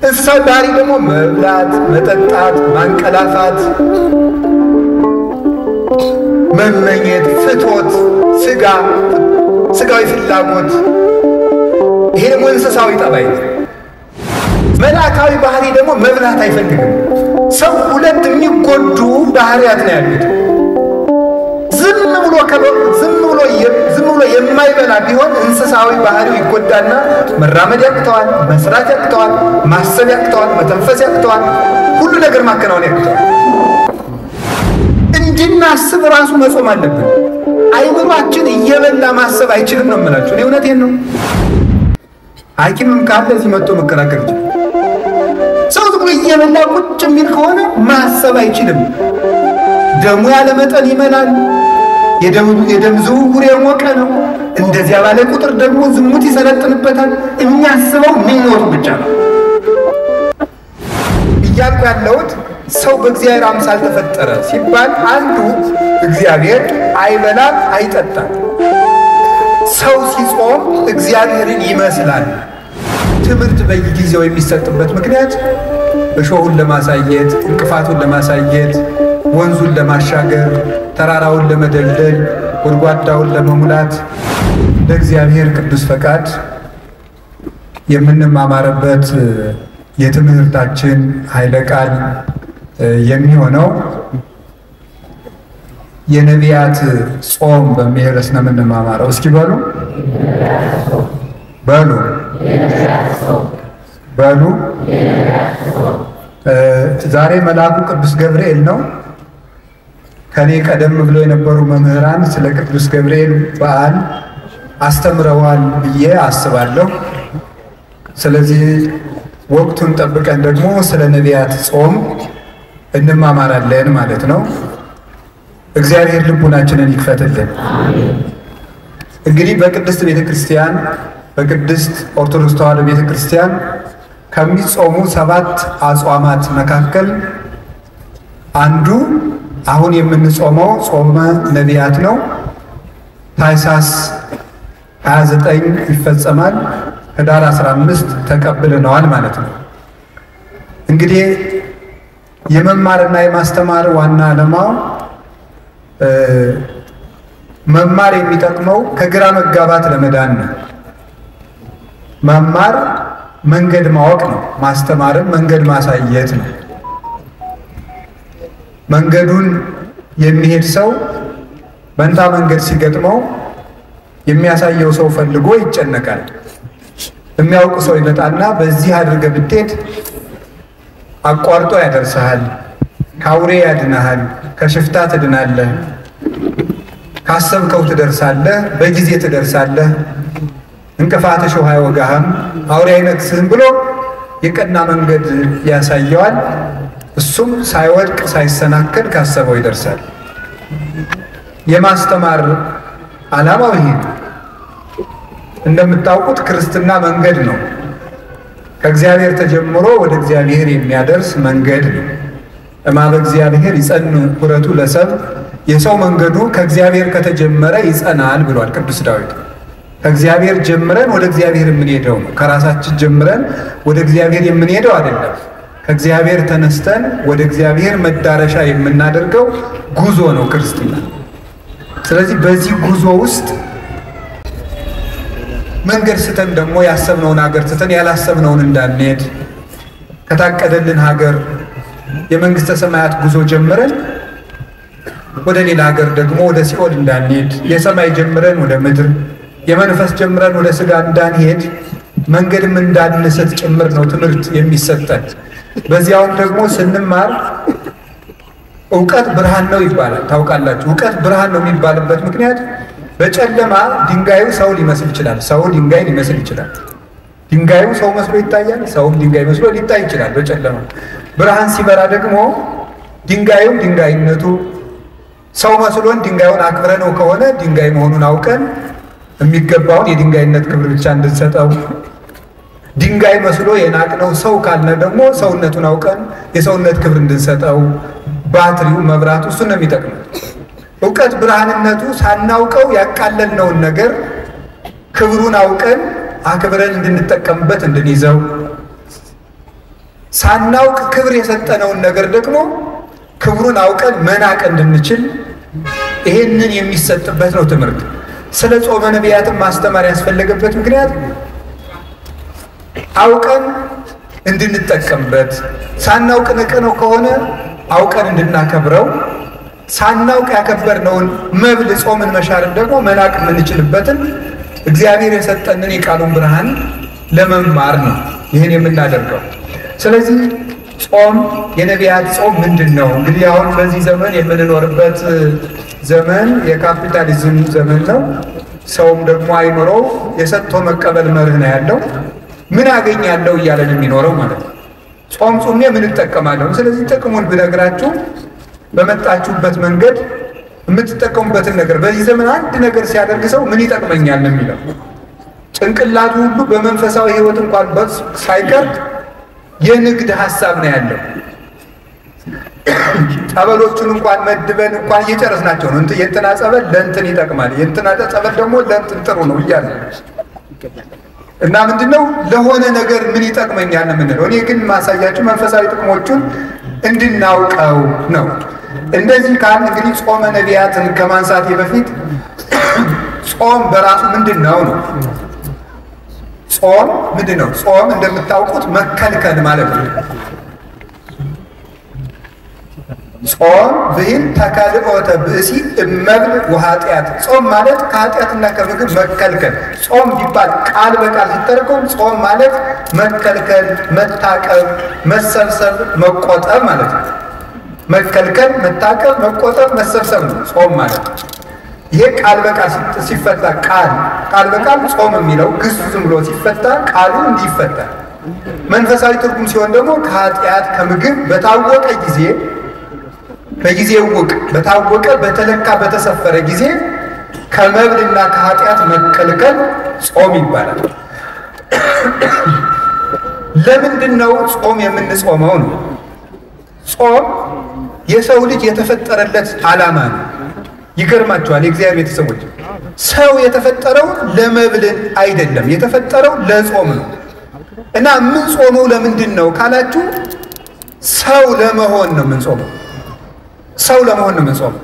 እንስሳዊ ባህሪ ደግሞ መብላት፣ መጠጣት፣ ማንቀላፋት፣ መመኘት፣ ፍትወት፣ ስጋዊ ፍላጎት፣ ይሄ ደግሞ እንስሳዊ ጠባይ ነው። መላእክታዊ ባህሪ ደግሞ መብላት አይፈልግም። ሰው ሁለት የሚጎዱ ባህሪያት ነው ያሉት። ዝም ብሎ የማይበላ ቢሆን እንስሳዊ ባህሪው ይጎዳና መራመድ ያቅተዋል፣ መስራት ያቅተዋል፣ ማሰብ ያቅተዋል፣ መተንፈስ ያቅተዋል፣ ሁሉ ነገር ማከናወን ያቅተዋል። እንድናስብ ራሱ መጾም አለብን። አይምሯችን እየበላ ማሰብ አይችልም ነው የምላችሁ። እኔ እውነቴን ነው። ሐኪምም ካለ እዚህ መጥቶ መከራከር ይችላል። ሰው ዝም ብሎ እየበላ ቁጭ የሚል ከሆነ ማሰብ አይችልም። ደሙ ያለ መጠን ይመላል። የደም ዝውውር የሞቀ ነው። እንደዚያ ባለ ቁጥር ደግሞ ዝሙት ይሰለጥንበታል። የሚያስበው ምኞቱ ብቻ ነው። እያልኩ ያለሁት ሰው በእግዚአብሔር አምሳል ተፈጠረ ሲባል አንዱ እግዚአብሔር አይበላም አይጠጣም። ሰው ሲጾም እግዚአብሔርን ይመስላል። ትምህርት በየጊዜው የሚሰጥበት ምክንያት እሾሁን ለማሳየት፣ እንቅፋቱን ለማሳየት፣ ወንዙን ለማሻገር፣ ተራራውን ለመደልደል፣ ጎድጓዳውን ለመሙላት ለእግዚአብሔር ቅዱስ ፈቃድ የምንማማርበት የትምህርታችን ኃይለ ቃል የሚሆነው የነቢያት ጾም በሚል ርዕስ ነው የምንማማረው። እስኪ በሉ ዛሬ መልአኩ ቅዱስ ገብርኤል ነው። ከኔ ቀደም ብሎ የነበሩ መምህራን ስለ ቅዱስ ገብርኤል በዓል አስተምረዋል ብዬ አስባለሁ። ስለዚህ ወቅቱን ጠብቀን ደግሞ ስለ ነቢያት ጾም እንማማራለን ማለት ነው። እግዚአብሔር ልቡናችንን ይክፈትልን። እንግዲህ በቅድስት ቤተክርስቲያን በቅድስት ኦርቶዶክስ ተዋሕዶ ቤተክርስቲያን ከሚጾሙ 7 አጽዋማት መካከል አንዱ አሁን የምንጾመው ጾመ ነቢያት ነው። ታኅሳስ 29 ይፈጸማል። ህዳር 15 ተቀብለነዋል ማለት ነው። እንግዲህ የመማርና የማስተማር ዋና ዓላማው መማር የሚጠቅመው ከግራ መጋባት ለመዳን ነው። መማር መንገድ ማወቅ ነው። ማስተማርም መንገድ ማሳየት ነው። መንገዱን የሚሄድ ሰው መንታ መንገድ ሲገጥመው የሚያሳየው ሰው ፈልጎ ይጨነቃል። የሚያውቅ ሰው ይመጣና በዚህ አድርገህ ብትሄድ አቋርጦ ያደርሰሃል፣ ከአውሬ ያድናሃል፣ ከሽፍታ ትድናለህ፣ ካሰብከው ትደርሳለህ፣ በጊዜ ትደርሳለህ፣ እንቅፋት እሾህ አይወጋህም፣ አውሬ አይነክስህም ብሎ የቀና መንገድ ያሳየዋል። እሱም ሳይወድቅ ሳይሰናከል ካሰበው ይደርሳል። የማስተማር ዓላማው ይሄ ነው። እንደምታውቁት ክርስትና መንገድ ነው። ከእግዚአብሔር ተጀምሮ ወደ እግዚአብሔር የሚያደርስ መንገድ ነው። እማበ እግዚአብሔር ይጸን ሁረቱ ለሰብ፣ የሰው መንገዱ ከእግዚአብሔር ከተጀመረ ይጸናል ብሏል ቅዱስ ዳዊት። ከእግዚአብሔር ጀምረን ወደ እግዚአብሔር የምንሄደው ነው። ከራሳችን ጀምረን ወደ እግዚአብሔር የምንሄደው አይደለም። ከእግዚአብሔር ተነስተን ወደ እግዚአብሔር መዳረሻ የምናደርገው ጉዞ ነው ክርስትና። ስለዚህ በዚህ ጉዞ ውስጥ መንገድ ስተን ደግሞ ያሰብነውን ሀገር ስተን ያላሰብነውን እንዳንሄድ፣ ከታቀደልን ሀገር የመንግስተ ሰማያት ጉዞ ጀምረን ወደ ሌላ ሀገር ደግሞ ወደ ሲኦል እንዳንሄድ፣ የሰማይ ጀምረን ወደ ምድር የመንፈስ ጀምረን ወደ ስጋ እንዳንሄድ መንገድም እንዳንስት ጭምር ነው ትምህርት የሚሰጠን። በዚያውም ደግሞ ስንማር እውቀት ብርሃን ነው ይባላል። ታውቃላችሁ፣ እውቀት ብርሃን ነው የሚባልበት ምክንያት በጨለማ ድንጋዩ ሰው ሊመስል ይችላል፣ ሰው ድንጋይ ሊመስል ይችላል። ድንጋዩ ሰው መስሎ ይታያል፣ ሰውም ድንጋይ መስሎ ሊታይ ይችላል በጨለማ። ብርሃን ሲበራ ደግሞ ድንጋዩም ድንጋይነቱ ሰው መስሎን ድንጋዩን አክብረነው ከሆነ ድንጋይ መሆኑን አውቀን የሚገባውን የድንጋይነት ክብር ብቻ እንድንሰጠው፣ ድንጋይ መስሎ የናቅነው ሰው ካልነ ደግሞ ሰውነቱን አውቀን የሰውነት ክብር እንድንሰጠው፣ ባትሪው መብራቱ እሱ ነው የሚጠቅመው። እውቀት ብርሃንነቱ ሳናውቀው ያቃለልነውን ነገር ክብሩን አውቀን አክብረን እንድንጠቀምበት እንድንይዘው፣ ሳናውቅ ክብር የሰጠነውን ነገር ደግሞ ክብሩን አውቀን መናቅ እንድንችል ይሄንን የሚሰጥበት ነው ትምህርት። ስለ ጾመ ነቢያትን ማስተማር ያስፈለገበት ምክንያት አውቀን እንድንጠቀምበት፣ ሳናውቅ ንቀነው ከሆነ አውቀን እንድናከብረው፣ ሳናውቅ ያከበርነውን መብል ጾምን መሻርን ደግሞ መናቅ የምንችልበትን እግዚአብሔር የሰጠንን የቃሉን ብርሃን ለመማር ነው ይህን የምናደርገው። ስለዚህ ጾም የነቢያት ጾም ምንድን ነው? እንግዲህ አሁን በዚህ ዘመን የምንኖርበት ዘመን የካፒታሊዝም ዘመን ነው። ሰውም ደግሞ አይኖረው የሰጥቶ መቀበል መርህ ነው ያለው። ምን አገኛለሁ እያለን የሚኖረው ማለት ነው። ጾም ጾሜ ምን እጠቀማለሁ? ስለዚህ ጥቅሙን ብነግራችሁ በመጣችሁበት መንገድ የምትጠቀሙበትን ነገር በዚህ ዘመን አንድ ነገር ሲያደርግ ሰው ምን ይጠቅመኛል ነው የሚለው። ጭንቅላቱ ሁሉ በመንፈሳዊ ሕይወት እንኳን ሳይቀር የንግድ ሐሳብ ነው ያለው። ጸበሎቹን እንኳን መድበን እንኳን እየጨረስናቸው ነው። የእንትና ጸበል ለእንትን ይጠቅማል፣ የእንትና ጸበል ደግሞ ለእንትን ጥሩ ነው እያለ እና ምንድነው ለሆነ ነገር ምን ይጠቅመኛል ነው የምንለው። እኔ ግን ማሳያችሁ መንፈሳዊ ጥቅሞቹን እንድናውቀው ነው። እንደዚህ ካል እንግዲህ ጾመ ነቢያትን ከማንሳቴ በፊት ጾም በራሱ ምንድን ነው ነው? ጾም ምንድን ነው? ጾም እንደምታውቁት መከልከል ማለት ነው። ጾም ብሂል ተከልኦተ ብእሲ እመብል ወኃጢአት። ጾም ማለት ከኃጢአትና ከምግብ መከልከል። ጾም ቢባል ቃል በቃል ሲተረጎም ጾም ማለት መከልከል፣ መታቀብ፣ መሰብሰብ፣ መቆጠብ ማለት ነው። መከልከል፣ መታቀብ፣ መቆጠብ፣ መሰብሰብ ነው ጾም ማለት። ይሄ ቃል በቃል ሲፈታ ቃል በቃል ጾም የሚለው ግስ ዝም ብሎ ሲፈታ ቃሉ እንዲፈታ። መንፈሳዊ ትርጉም ሲሆን ደግሞ ከኃጢአት ከምግብ በታወቀ ጊዜ በጊዜ ውቅ በታወቀ በተለካ በተሰፈረ ጊዜ ከመብልና ከኃጢአት መከልከል ጾም ይባላል። ለምንድን ነው ጾም የምንጾመው ነው? ጾም የሰው ልጅ የተፈጠረለት ዓላማ ነው። ይገርማችኋል የእግዚአብሔር ቤተሰቦች፣ ሰው የተፈጠረው ለመብልን አይደለም፣ የተፈጠረው ለጾም ነው። እና ምን ጾመው ለምንድን ነው ካላችሁ ሰው ለመሆን ነው የምንጾመው። ሰው ለመሆን ነው የምንጾመው።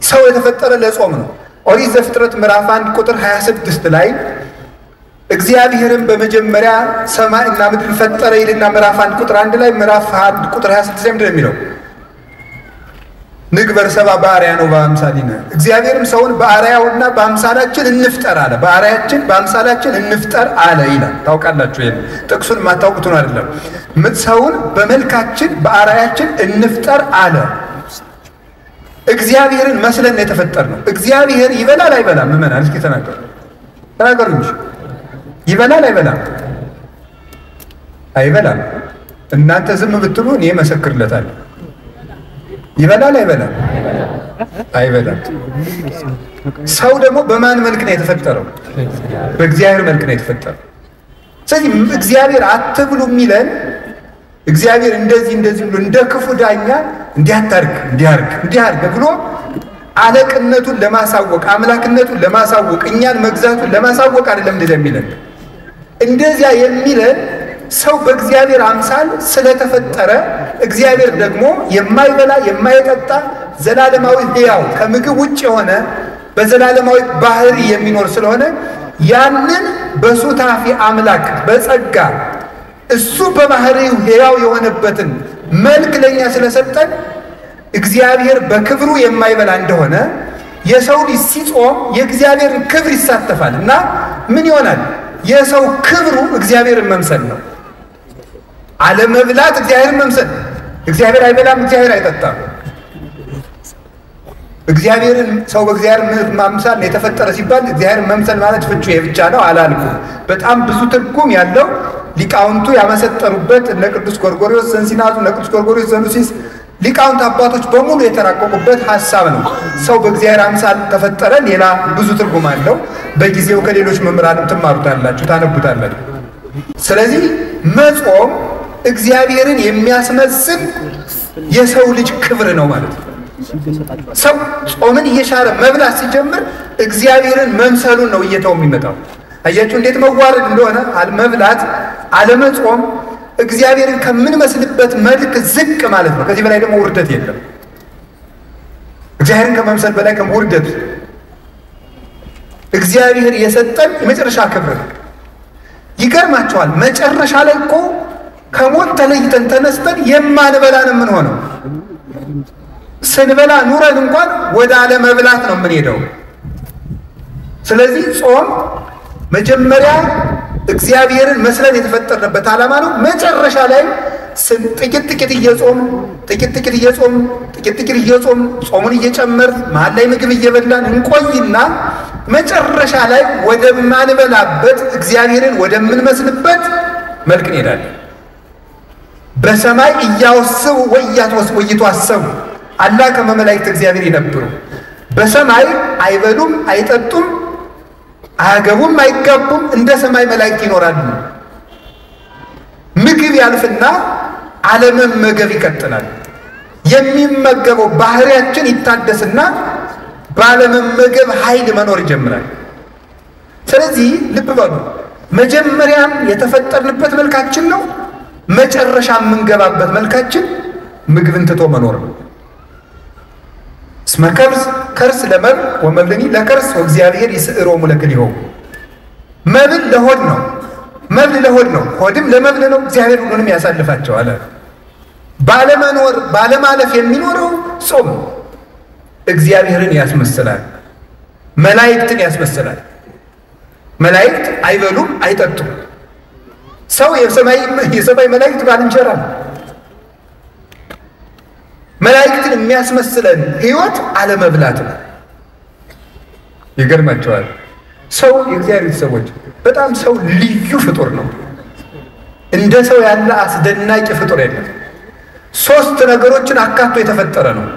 ሰው የተፈጠረ ለጾም ነው። ኦሪት ዘፍጥረት ምዕራፍ 1 ቁጥር 26 ላይ እግዚአብሔርን በመጀመሪያ ሰማይና ምድር ፈጠረ ይልና ምዕራፍ 1 ቁጥር 1 ላይ ምዕራፍ 1 ቁጥር 26 ላይ ምንድን ነው የሚለው? ንግበር ሰብአ በአርአያነ ወበአምሳሊነ፣ እግዚአብሔርም ሰውን በአርአያውና በአምሳላችን እንፍጠር አለ። በአርአያችን በአምሳላችን እንፍጠር አለ ይላል። ታውቃላችሁ ይሄን ጥቅሱን ማታውቁትን አይደለም። ሰውን በመልካችን በአርአያችን እንፍጠር አለ። እግዚአብሔርን መስለን የተፈጠር ነው። እግዚአብሔር ይበላል አይበላም? ምእመናን እስኪ ተናገሩ እንጂ ይበላል አይበላም? አይበላም። እናንተ ዝም ብትሉ እኔ መሰክርለታለሁ። ይበላል አይበላም? አይበላም። ሰው ደግሞ በማን መልክ ነው የተፈጠረው? በእግዚአብሔር መልክ ነው የተፈጠረው። ስለዚህ እግዚአብሔር አትብሉ የሚለን እግዚአብሔር እንደዚህ ብሎ እንደ ክፉ ዳኛ እንዲያርግ ብሎ አለቅነቱን ለማሳወቅ አምላክነቱን ለማሳወቅ እኛን መግዛቱን ለማሳወቅ አይደለም እንደዚያ የሚለን። እንደዚያ የሚለን ሰው በእግዚአብሔር አምሳል ስለተፈጠረ እግዚአብሔር ደግሞ የማይበላ የማይጠጣ ዘላለማዊ ሕያው ከምግብ ውጭ የሆነ በዘላለማዊ ባህሪ የሚኖር ስለሆነ ያንን በሱታፊ አምላክ በጸጋ እሱ በባህሪው ሕያው የሆነበትን መልክ ለኛ ስለሰጠን እግዚአብሔር በክብሩ የማይበላ እንደሆነ የሰው ልጅ ሲጾም የእግዚአብሔርን ክብር ይሳተፋል እና ምን ይሆናል? የሰው ክብሩ እግዚአብሔርን መምሰል ነው። አለመብላት እግዚአብሔርን መምሰል። እግዚአብሔር አይበላም፣ እግዚአብሔር አይጠጣም። እግዚአብሔርን ሰው በእግዚአብሔር ማምሳል ነው የተፈጠረ ሲባል እግዚአብሔርን መምሰል ማለት ፍቹ ብቻ ነው አላልኩም። በጣም ብዙ ትርጉም ያለው ሊቃውንቱ ያመሰጠሩበት እነ ቅዱስ ጎርጎርዮስ ዘንሲናቱ፣ እነ ቅዱስ ጎርጎርዮስ ዘኑሲስ ሊቃውንት አባቶች በሙሉ የተራቀቁበት ሐሳብ ነው። ሰው በእግዚአብሔር አምሳል ተፈጠረ። ሌላ ብዙ ትርጉም አለው። በጊዜው ከሌሎች መምህራንም ትማሩታላችሁ፣ ታነቡታላችሁ። ስለዚህ መጾም እግዚአብሔርን የሚያስመስል የሰው ልጅ ክብር ነው ማለት ነው። ሰው ጾምን እየሻረ መብላት ሲጀምር እግዚአብሔርን መምሰሉን ነው እየተው የሚመጣው። አያችሁ እንዴት መዋረድ እንደሆነ። መብላት አለመጾም እግዚአብሔርን ከምንመስልበት መልክ ዝቅ ማለት ነው። ከዚህ በላይ ደግሞ ውርደት የለም። እግዚአብሔርን ከመምሰል በላይ ከውርደት እግዚአብሔር የሰጠን የመጨረሻ ክብር ነው። ይገርማቸዋል። መጨረሻ ላይ እኮ ከሞት ተለይተን ተነስተን የማንበላን የምንሆነው ስንበላ ኑረን እንኳን ወደ አለመብላት ነው የምንሄደው። ስለዚህ ጾም መጀመሪያ እግዚአብሔርን መስለን የተፈጠርንበት ዓላማ ነው። መጨረሻ ላይ ጥቂት እየጾም ጾሙን እየጨመር መሀል ላይ ምግብ እየበላን እንቆይና መጨረሻ ላይ ወደማንበላበት እግዚአብሔርን ወደምንመስልበት መልክ እንሄዳለን። በሰማይ እያወስቡ ወይቷሰቡ አላ ከመ መላእክት እግዚአብሔር ይነብሩ። በሰማይ አይበሉም አይጠጡም አያገቡም አይጋቡም፣ እንደ ሰማይ መላእክት ይኖራሉ። ምግብ ያልፍና አለመመገብ ይቀጥላል። የሚመገበው ባህሪያችን ይታደስና ባለመመገብ ኃይል መኖር ይጀምራል። ስለዚህ ልብ በሉ፣ መጀመሪያም የተፈጠርንበት መልካችን ነው፣ መጨረሻ የምንገባበት መልካችን ምግብን ትቶ መኖር ነው። እስመ ከርስ ለመብል ወመብልኒ ለከርስ ወእግዚአብሔር ይስዕሮሙ ለክልኤሆሙ። መብል ለሆድ ነው፣ መብል ለሆድ ነው፣ ሆድም ለመብል ነው። እግዚአብሔር ሁሉንም ያሳልፋቸዋል። ባለመኖር ባለማለፍ የሚኖረው ጾም እግዚአብሔርን ያስመስላል፣ መላእክትን ያስመስላል። መላእክት አይበሉም አይጠጡም። ሰው የሰማይ መላእክት ባልንጀራ ነው። መላእክትን የሚያስመስለን ህይወት አለመብላት ነው። ይገርማቸዋል። ሰው የእግዚአብሔር ሰዎች በጣም ሰው ልዩ ፍጡር ነው። እንደ ሰው ያለ አስደናቂ ፍጡር የለም። ሶስት ነገሮችን አካቶ የተፈጠረ ነው።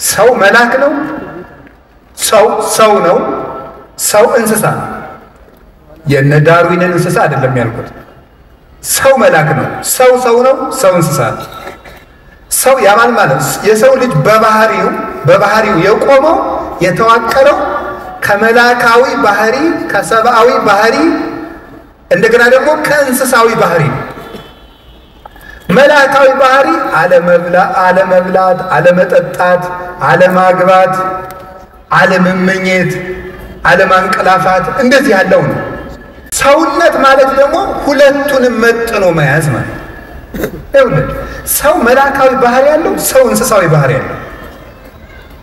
ሰው መልአክ ነው፣ ሰው ነው፣ ሰው እንስሳ ነው። የነ ዳርዊንን እንስሳ አይደለም ያልኩት። ሰው መልአክ ነው፣ ሰው ነው፣ ሰው እንስሳ ነው። ሰው ያማል ማለት የሰው ልጅ በባህሪው የቆመው የተዋቀረው ከመላካዊ ባህሪ ከሰብአዊ ባህሪ እንደገና ደግሞ ከእንስሳዊ ባህሪ ነው። መላካዊ ባህሪ አለመብላት፣ አለመጠጣት፣ አለማግባት፣ አለመመኘት፣ አለማንቀላፋት እንደዚህ ያለው ነው። ሰውነት ማለት ደግሞ ሁለቱንም መጥኖ መያዝ ማለት ነው። ሰው መላካዊ ባህሪ ያለው፣ ሰው እንስሳዊ ባህሪ ያለው።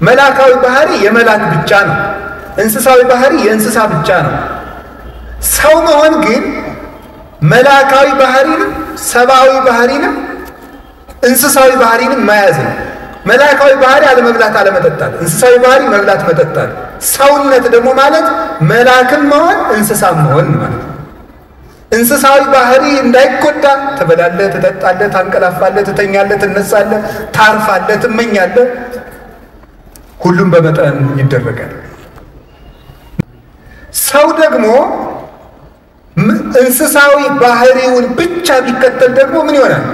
መላካዊ ባህሪ የመላክ ብቻ ነው፣ እንስሳዊ ባህሪ የእንስሳ ብቻ ነው። ሰው መሆን ግን መላካዊ ባህሪንም ሰብአዊ ባህሪንም እንስሳዊ ባህሪንም መያዝ ነው። መላካዊ ባህሪ አለመብላት አለመጠጣት፣ እንስሳዊ ባህሪ መብላት መጠጣት። ሰውነት ደግሞ ማለት መላክም መሆን እንስሳም መሆን ማለት ነው። እንስሳዊ ባህሪ እንዳይጎዳ ትበላለህ፣ ትጠጣለህ፣ ታንቀላፋለህ፣ ትተኛለህ፣ ትነሳለህ፣ ታርፋለህ፣ ትመኛለህ። ሁሉም በመጠን ይደረጋል። ሰው ደግሞ እንስሳዊ ባህሪውን ብቻ ቢከተል ደግሞ ምን ይሆናል?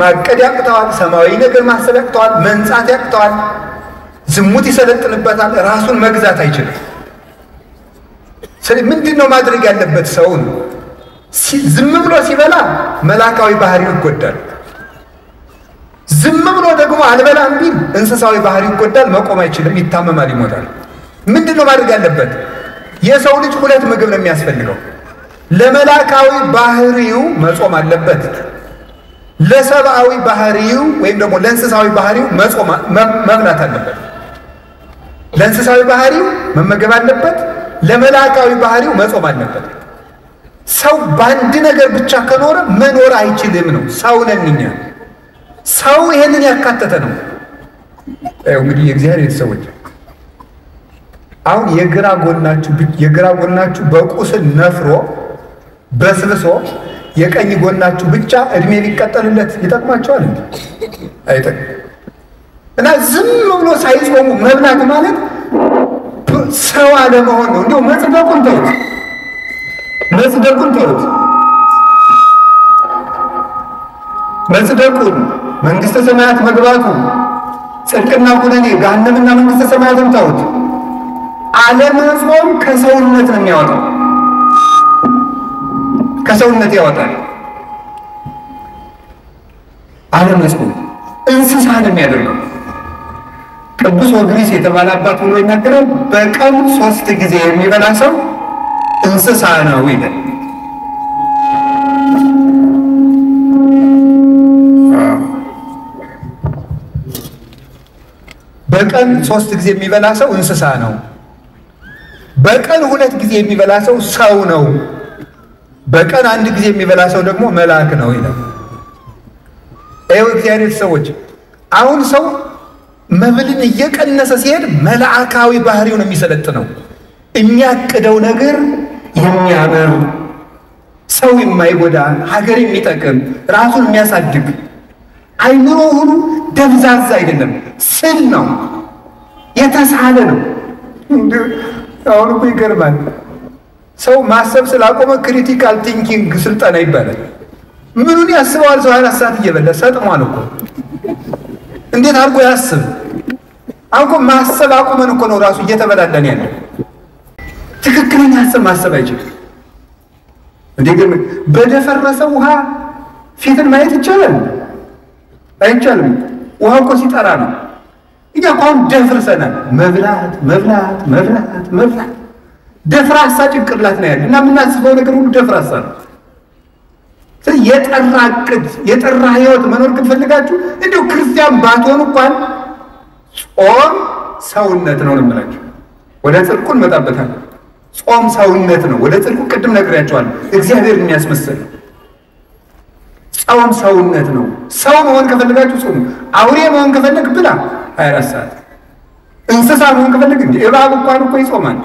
ማቀድ ያቅተዋል፣ ሰማያዊ ነገር ማሰብ ያቅተዋል፣ መንጻት ያቅተዋል፣ ዝሙት ይሰለጥንበታል፣ ራሱን መግዛት አይችልም። ስለዚህ ምንድን ነው ማድረግ ያለበት? ሰውን ዝም ብሎ ሲበላ መላካዊ ባህሪው ይጎዳል። ዝም ብሎ ደግሞ አልበላም ቢል እንስሳዊ ባህሪው ይጎዳል፣ መቆም አይችልም፣ ይታመማል፣ ይሞታል። ምንድን ነው ማድረግ ያለበት? የሰው ልጅ ሁለት ምግብ ነው የሚያስፈልገው። ለመላካዊ ባህሪው መጾም አለበት፣ ለሰብአዊ ባህሪው ወይም ደግሞ ለእንስሳዊ ባህሪው መብላት አለበት። ለእንስሳዊ ባህሪው መመገብ አለበት፣ ለመላካዊ ባህሪው መጾም አለበት። ሰው በአንድ ነገር ብቻ ከኖረ መኖር አይችልም ነው። ሰው ነን እኛ። ሰው ይሄንን ያካተተ ነው። እንግዲህ የእግዚአብሔር ሰዎች አሁን የግራ ጎናችሁ በቁስል ነፍሮ በስብሶ የቀኝ ጎናችሁ ብቻ እድሜ ሊቀጠልለት ይጠቅማቸዋል እንዴ? አይጠቅም። እና ዝም ብሎ ሳይጾሙ መብላት ማለት ሰው አለመሆን ነው። እንዲሁ መጽደቁን ተውት፣ መጽደቁን መንግስተ ሰማያት መግባቱ ጽድቅና ኩነኔ ገሃነምና መንግስተ ሰማያትን ተውት። አለመጾም ከሰውነት ነው የሚያወጣው፣ ከሰውነት ያወጣል። አለመጾም እንስሳ ነው የሚያደርገው። ቅዱስ ወግሪስ የተባለ አባት ብሎ ይናገራል። በቀን 3 ጊዜ የሚበላ ሰው እንስሳ ነው ይላል። በቀን 3 ጊዜ የሚበላ ሰው እንስሳ ነው። በቀን 2 ጊዜ የሚበላ ሰው ሰው ነው። በቀን 1 ጊዜ የሚበላ ሰው ደግሞ መልአክ ነው ይላል። ይኸው እግዚአብሔር ሰዎች አሁን ሰው መብልን እየቀነሰ ሲሄድ መልአካዊ ባህሪው ነው የሚሰለጥነው። የሚያቅደው ነገር የሚያምር ሰው የማይጎዳ ሀገር የሚጠቅም ራሱን የሚያሳድግ አይምሮ ሁሉ ደብዛዛ አይደለም፣ ስል ነው፣ የተሳለ ነው። አሁን እኮ ይገርማል። ሰው ማሰብ ስላቆመ ክሪቲካል ቲንኪንግ ስልጠና ይባላል። ምኑን ያስበዋል? ሰው 24 ሰዓት እየበላ ሰጥሟል እኮ። እንዴት አድርጎ ያስብ? አሁን እኮ ማሰብ አቁመን እኮ ነው ራሱ እየተበላለን ያለ። ትክክለኛ ሀሳብ ማሰብ አይችልም። እንዴ ግን በደፈረሰ ውሃ ፊትን ማየት ይቻላል? አይቻልም። ውሃ እኮ ሲጠራ ነው። እኛ እኮ አሁን ደፍርሰናል። መብላት መብላት መብላት መብላት ደፍራሳ ጭንቅላት ነው ያለ እና የምናስበው ነገር ሁሉ ደፍራሳ ነው። የጠራ ዕቅድ የጠራ ህይወት መኖር ከፈልጋችሁ እንዲሁ ክርስቲያን ባትሆኑ እንኳን ጾም ሰውነት ነው እንምላችሁ። ወደ ጽድቁ እንመጣበታለን። ጾም ሰውነት ነው። ወደ ጽድቁ ቅድም ነግሬያችኋለሁ። እግዚአብሔር የሚያስመስል ጾም ሰውነት ነው። ሰው መሆን ከፈልጋችሁ ጾሙ። አውሬ መሆን ከፈለግ ብላ 24 ሰዓት። እንስሳ መሆን ከፈለግ እንዴ እባብ እንኳን እኮ ይጾማል።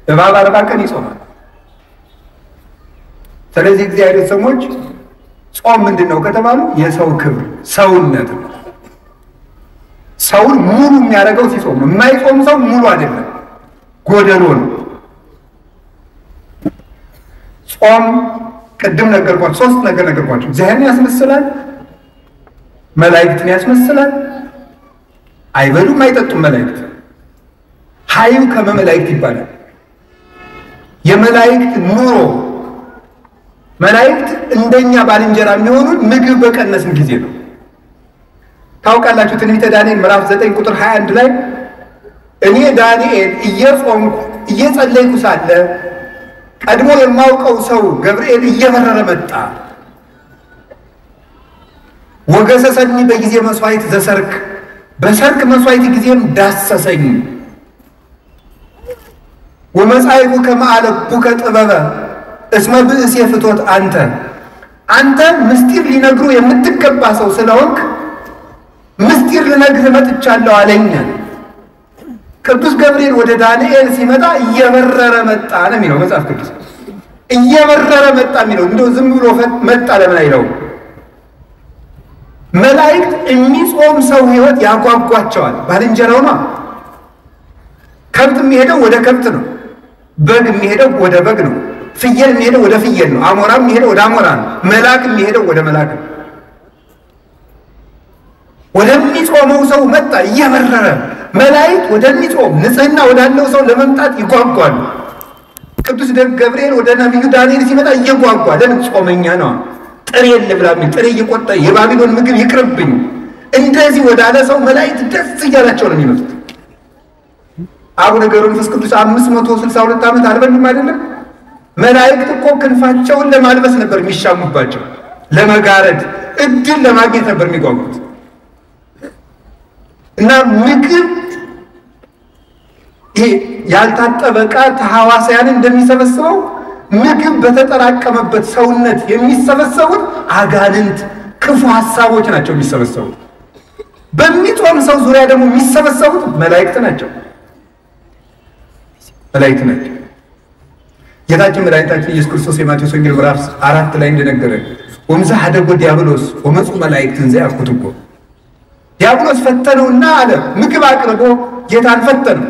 እባብ 40 ቀን ይጾማል። ስለዚህ እግዚአብሔር ሰዎች ጾም ምንድነው ከተባሉ የሰው ክብር ሰውነት ነው። ሰውን ሙሉ የሚያደርገው ሲጾም ነው። የማይጾም ሰው ሙሉ አይደለም፣ ጎደሎ ነው። ጾም ቅድም ነገርኳችሁ፣ 3 ነገር ነገርኳችሁ። እግዚአብሔርን ያስመስላል፣ መላእክትን ያስመስላል። አይበሉም አይጠጡም መላእክት። ሀዩ ከመመላእክት ይባላል። የመላእክት ኑሮ መላእክት እንደኛ ባልንጀራ የሚሆኑን ምግብ በቀነስን ጊዜ ነው። ታውቃላችሁ ትንቢተ ዳንኤል ምዕራፍ 9 ቁጥር 21 ላይ እኔ ዳንኤል እየጾምኩ እየጸለይኩ ሳለ ቀድሞ የማውቀው ሰው ገብርኤል እየበረረ መጣ። ወገሰሰኒ በጊዜ መስዋዕት ዘሰርክ፣ በሰርክ መስዋዕት ጊዜም ዳሰሰኝ። ወመጻይኩ ከመአለቡከ ጥበበ እስመ ብእስ የፍቶት አንተ ምስጢር ሊነግሩ የምትገባ ሰው ስለሆንክ ምስጢር ልነግርህ መጥቻለሁ አለኝ። ቅዱስ ገብርኤል ወደ ዳንኤል ሲመጣ እየበረረ መጣ ነው የሚለው መጽሐፍ ቅዱስ። እየበረረ መጣ የሚለው እንደው ዝም ብሎ መጣ ለምን አይለው? መላእክት የሚጾም ሰው ህይወት ያጓጓቸዋል። ባልንጀራው ነው። ከብት የሚሄደው ወደ ከብት ነው። በግ የሚሄደው ወደ በግ ነው። ፍየል የሚሄደው ወደ ፍየል ነው። አሞራ የሚሄደው ወደ አሞራ ነው። መልአክ የሚሄደው ወደ መልአክ ነው። ወደሚጾመው ሰው መጣ እየበረረ። መላእክት ወደሚጾም ንጽህና ወዳለው ሰው ለመምጣት ይጓጓሉ። ቅዱስ ገብርኤል ወደ ነቢዩ ዳንኤል ሲመጣ እየጓጓ ለምን? ጾመኛ ነው። ጥሬ ልብላ የሚል ጥሬ እየቆጠ የባቢሎን ምግብ ይቅርብኝ እንደዚህ ወዳለ ሰው መላእክት ደስ እያላቸው ነው የሚመጡት። አቡነ ገብረ መንፈስ ቅዱስ 562 ዓመት አልበሉም አይደለም? መላእክት እኮ ክንፋቸውን ለማልበስ ነበር የሚሻሙባቸው፣ ለመጋረድ እድል ለማግኘት ነበር የሚጓጉት። እና ምግብ ይሄ ያልታጠበ ዕቃ ተሐዋስያንን እንደሚሰበስበው ምግብ በተጠራቀመበት ሰውነት የሚሰበሰቡት አጋንንት ክፉ ሐሳቦች ናቸው የሚሰበሰቡት። በሚጾም ሰው ዙሪያ ደግሞ የሚሰበሰቡት መላእክት ናቸው። መላእክት ናቸው። ጌታችን መድኃኒታችን ኢየሱስ ክርስቶስ የማቴዎስ ወንጌል ምዕራፍ 4 ላይ እንደነገረን ወምዛ ሀደጎ ዲያብሎስ ወመፁ መላእክትን ዘያኩትጎ ዲያብሎስ ፈተነውና አለ ምግብ አቅርቦ ጌታን ፈተነው።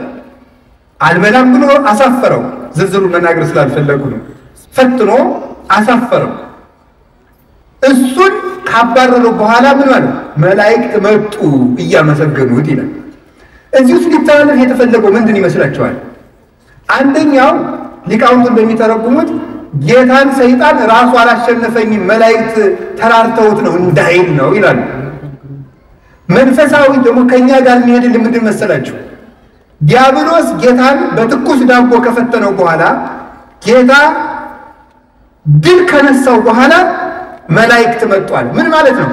አልበላም ብሎ አሳፈረው። ዝርዝሩን መናገር ስላልፈለጉ ነው። ፈትኖ አሳፈረው። እሱን ካባረረው በኋላ ምን ማለት መላእክት መጡ እያመሰገኑት ይላል። እዚህ ውስጥ ሊተላለፍ የተፈለገው ምንድን ይመስላችኋል? አንደኛው ሊቃውንቱ እንደሚተረጉሙት ጌታን ሰይጣን ራሱ አላሸነፈኝም መላእክት ተራርተውት ነው እንዳይል ነው ይላል። መንፈሳዊ ደግሞ ከኛ ጋር የሚሄድልን ምንድን መሰላችሁ? ዲያብሎስ ጌታን በትኩስ ዳቦ ከፈተነው በኋላ ጌታ ድል ከነሳው በኋላ መላእክት መጥቷል። ምን ማለት ነው?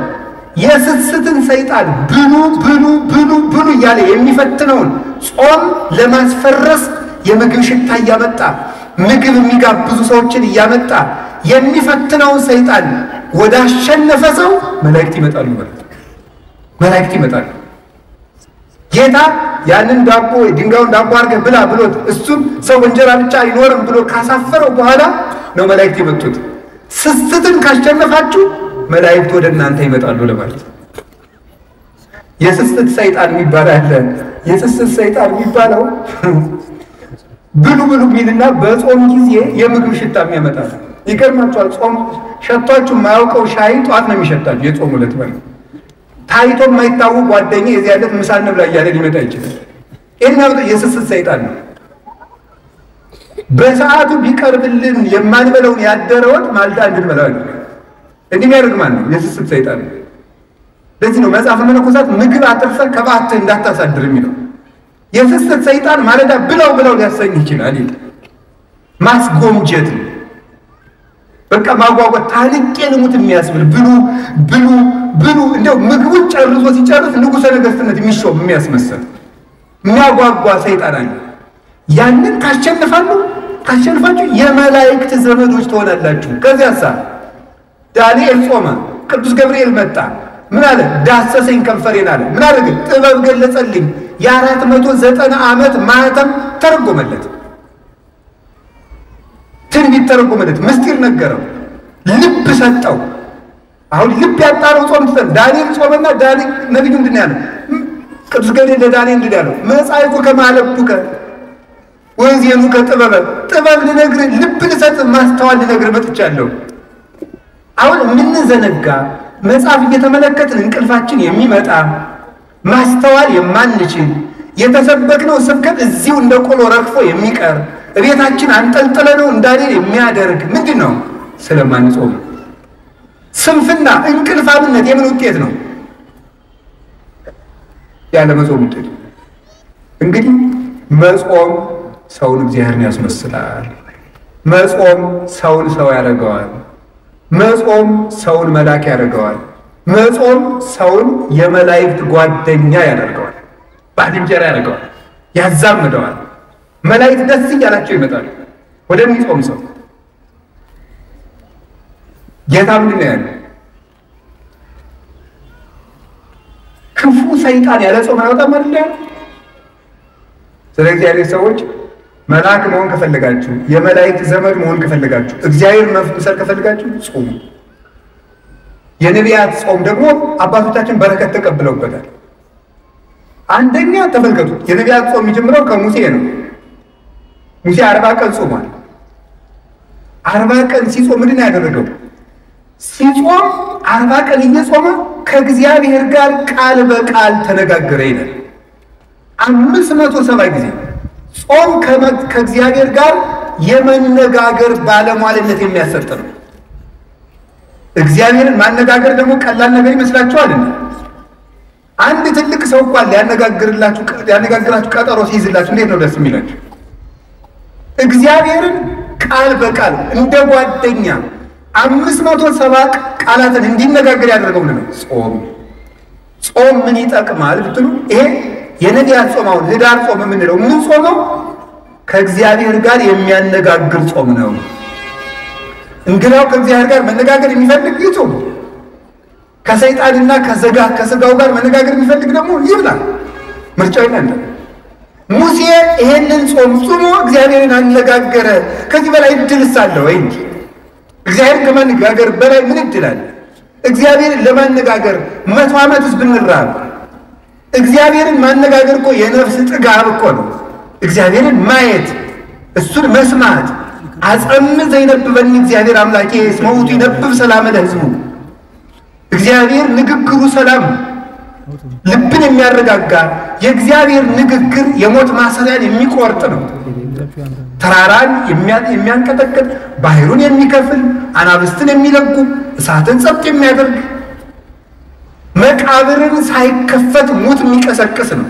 የስስትን ሰይጣን ብሉ ብሉ ብሉ ብሉ እያለ የሚፈትነውን ጾም ለማስፈረስ የምግብ ሽታ እያመጣ ምግብ የሚጋብዙ ሰዎችን እያመጣ የሚፈትነውን ሰይጣን ወደ አሸነፈ ሰው መላእክት ይመጣሉ ማለት ነው። መላእክት ይመጣሉ። ጌታ ያንን ዳቦ ድንጋዩን ዳቦ አድርገህ ብላ ብሎት እሱም ሰው እንጀራ ብቻ አይኖርም ብሎ ካሳፈረው በኋላ ነው መላእክት የመጡት። ስስትን ካሸነፋችሁ መላእክት ወደ እናንተ ይመጣሉ ለማለት ነው። የስስት ሰይጣን የሚባል አለ። የስስት ሰይጣን የሚባለው ብሉ ብሉ ሚልና በጾም ጊዜ የምግብ ሽታ የሚያመጣ ይገርማችኋል። ጾም ሸቷችሁ የማያውቀው ሻይ ጧት ነው የሚሸታችሁ። የጾም ዕለት ማለት ታይቶ የማይታወቅ ጓደኛ የዚህ አይነት ምሳ እንብላ እያለ ሊመጣ ይችላል። ይሄኛው የስስት ሰይጣን ነው። በሰዓቱ ቢቀርብልን የማንበለውን ያደረውን ማልዳ እንድንበላው እንዲህ ያደርግ ማለት ነው የስስት ሰይጣን። ለዚህ ነው መጽሐፈ መነኮሳት ምግብ አትርፈህ ከበዓትህ እንዳታሳድር የሚለው። የስስት ሰይጣን ማለዳ ብለው ብለው ሊያሰኝ ይችላል። ማስጎምጀት ነው በቃ ማጓጓት፣ ታልቄ ልሙት የሚያስብል ብሉ ብሉ ብሉ እንደው ምግቡን ጨርሶ ሲጨርስ ንጉሠ ነገሥትነት የሚሾም የሚያስመስል የሚያጓጓ ሰይጣን አለ። ያንን ካሸንፋችሁ የመላእክት ዘመዶች ትሆናላችሁ። ከዚያሳ ዳንኤል ጾመ፣ ቅዱስ ገብርኤል መጣ። ምን አለ? ዳሰሰኝ ከንፈሬን አለ። ምን አደረገ? ጥበብ ገለጸልኝ። የ490 ዓመት ማህተም ተረጎመለት፣ ትንቢት ተረጎመለት፣ ምስጢር ነገረው፣ ልብ ሰጠው። አሁን ልብ ያጣረው ጾም ትተን ዳንኤል ጾመና ዳንኤል ነብዩ ምንድን ነው ያለው? ቅዱስ ገብርኤል ለዳንኤል እንዲህ ያለው መጻይኩ ከማለብከ ወንዜኑ ከጥበበ ጥበብ ልነግርህ ልብ ልሰጥ ማስተዋል ልነግርህ መጥቻለሁ። አሁን የምንዘነጋ መጽሐፍ እየተመለከትን እንቅልፋችን የሚመጣ ማስተዋል የማንችል የተሰበክነው ስብከት እዚሁ እንደ ቆሎ ረግፎ የሚቀር ቤታችን አንጠልጥለነው እንዳልል የሚያደርግ ምንድን ነው? ስለማንጾም። ስንፍና እንቅልፋምነት የምን ውጤት ነው? ያለ መጾም ውጤት። እንግዲህ መጾም ሰውን እግዚአብሔርን ያስመስላል። መጾም ሰውን ሰው ያደርገዋል። መጾም ሰውን መልአክ ያደርገዋል። መጾም ሰውን የመላእክት ጓደኛ ያደርገዋል፣ ባልንጀራ ያደርገዋል፣ ያዛምደዋል። መላእክት ደስ እያላቸው ይመጣሉ ወደሚጾም ሰው። ጌታ ምንድን ነው ያለው? ክፉ ሰይጣን ያለ ጾም አይወጣም አይደል? ስለዚህ እግዚአብሔር ሰዎች መልአክ መሆን ከፈለጋችሁ፣ የመላእክት ዘመድ መሆን ከፈለጋችሁ፣ እግዚአብሔር መምሰል ከፈለጋችሁ ጾሙ። የነቢያት ጾም ደግሞ አባቶቻችን በረከት ተቀብለውበታል። አንደኛ ተመልከቱ፣ የነቢያት ጾም የሚጀምረው ከሙሴ ነው። ሙሴ 40 ቀን ጾሟል። 40 ቀን ሲጾም ምንድን ነው ያደረገው? ሲጾም 40 ቀን እየጾመ ከእግዚአብሔር ጋር ቃል በቃል ተነጋገረ ይላል። 570 ጊዜ ጾም ከእግዚአብሔር ጋር የመነጋገር ባለሟልነት የሚያሰጥ ነው። እግዚአብሔርን ማነጋገር ደግሞ ቀላል ነገር ይመስላችኋል? አንድ ትልቅ ሰው እንኳን ሊያነጋግራችሁ ቀጠሮ ሲይዝላችሁ እንዴት ነው ደስ የሚላችሁ? እግዚአብሔርን ቃል በቃል እንደ ጓደኛ 570 ቃላትን እንዲነጋገር ያደረገው ምንድን ነው? ጾም። ጾም ምን ይጠቅማል ብትሉ ይሄ የነቢያት ጾም፣ አሁን ህዳር ጾም የምንለው ምን ጾመው ከእግዚአብሔር ጋር የሚያነጋግር ጾም ነው። እንግዳው ከእግዚአብሔር ጋር መነጋገር የሚፈልግ ይጾም። ከሰይጣንና ከስጋው ጋር መነጋገር የሚፈልግ ደግሞ ይብላል። ምርጫው ይናንተ። ሙሴ ይሄንን ጾም ጾሞ እግዚአብሔርን አነጋገረ። ከዚህ በላይ እድልስ አለ ወይ? እግዚአብሔርን ከማነጋገር በላይ ምን እድል አለ? እግዚአብሔርን ለማነጋገር 100 ዓመትስ ብንራብ እግዚአብሔርን ማነጋገር እኮ የነፍስ ጥጋብ እኮ ነው። እግዚአብሔርን ማየት፣ እሱን መስማት። አጸም ዘይነብበኒ እግዚአብሔር አምላኬ ስመውቱ ይነብብ ሰላም ለሕዝቡ። እግዚአብሔር ንግግሩ ሰላም፣ ልብን የሚያረጋጋ የእግዚአብሔር ንግግር የሞት ማሰሪያን የሚቆርጥ ነው። ተራራን የሚያንቀጠቅጥ ባህሩን የሚከፍል አናብስትን የሚለጉም እሳትን ጸጥ የሚያደርግ መቃብርን ሳይከፈት ሙት የሚቀሰቅስ ነው።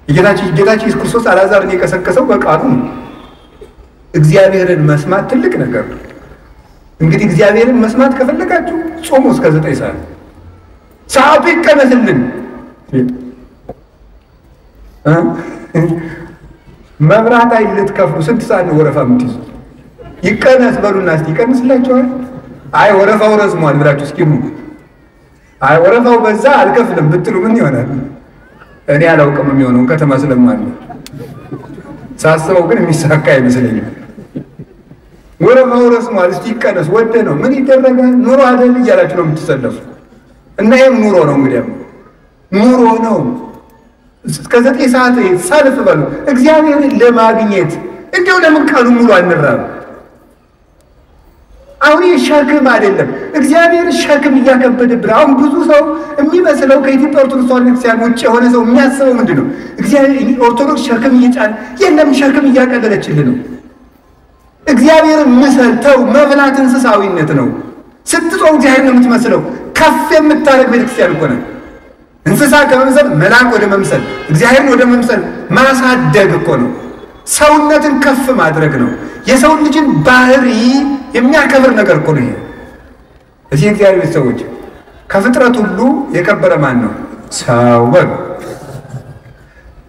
ጌታችን ኢየሱስ ክርስቶስ አልዓዛርን የቀሰቀሰው በቃሉ ነው። እግዚአብሔርን መስማት ትልቅ ነገር ነው። እንግዲህ እግዚአብሔርን መስማት ከፈለጋችሁ ጾሙ እስከ 9 ሰዓት ሰዓቱ ይቀነስልን። መብራት ኃይል ልትከፍሉ ስንት ሰዓት ነው ወረፋ የምትይዙ? ይቀነስ በሉና እስቲ ይቀንስላችኋል። አይ ወረፋው ረዝሟል ብላችሁ እስኪ አይ ወረፋው በዛ አልከፍልም ብትሉ ምን ይሆናል? እኔ አላውቅም የሚሆነውን ከተማ ስለማለ ሳስበው ግን የሚሳካ አይመስለኝም። ወረፋው ረዝሟል እስቲ ይቀነስ ወደ ነው ምን ይደረጋል? ኑሮ አይደል እያላችሁ ነው የምትሰለፉ። እና ይሄም ኑሮ ነው እንግዲህ ኑሮ ነው። እስከ 9 ሰዓት ሰልፍ በሉ እግዚአብሔርን ለማግኘት እንደው ለምን ቀኑ ሙሉ አንራብ? አሁን ሸክም አይደለም እግዚአብሔር ሸክም እያከበደብን። አሁን ብዙ ሰው የሚመስለው ከኢትዮጵያ ኦርቶዶክስ ተዋሕዶ ቤተክርስቲያን ውጭ የሆነ ሰው የሚያስበው ምንድን ነው? እግዚአብሔር ኦርቶዶክስ ሸክም እየጫነ የለም፣ ሸክም እያቀለለችልን ነው። እግዚአብሔርን ምሰልተው መብላት እንስሳዊነት ነው። ስትጾም እግዚአብሔር ነው የምትመስለው። ከፍ የምታደርግ ቤተክርስቲያን እኮ ናት። እንስሳ ከመምሰል መልአክ ወደ መምሰል እግዚአብሔርን ወደ መምሰል ማሳደግ እኮ ነው። ሰውነትን ከፍ ማድረግ ነው። የሰው ልጅን ባህሪ የሚያከብር ነገር እኮ ነው ይሄ። እዚህ እግዚአብሔር ሰዎች ከፍጥረት ሁሉ የከበረ ማን ነው? ሰው። በሉ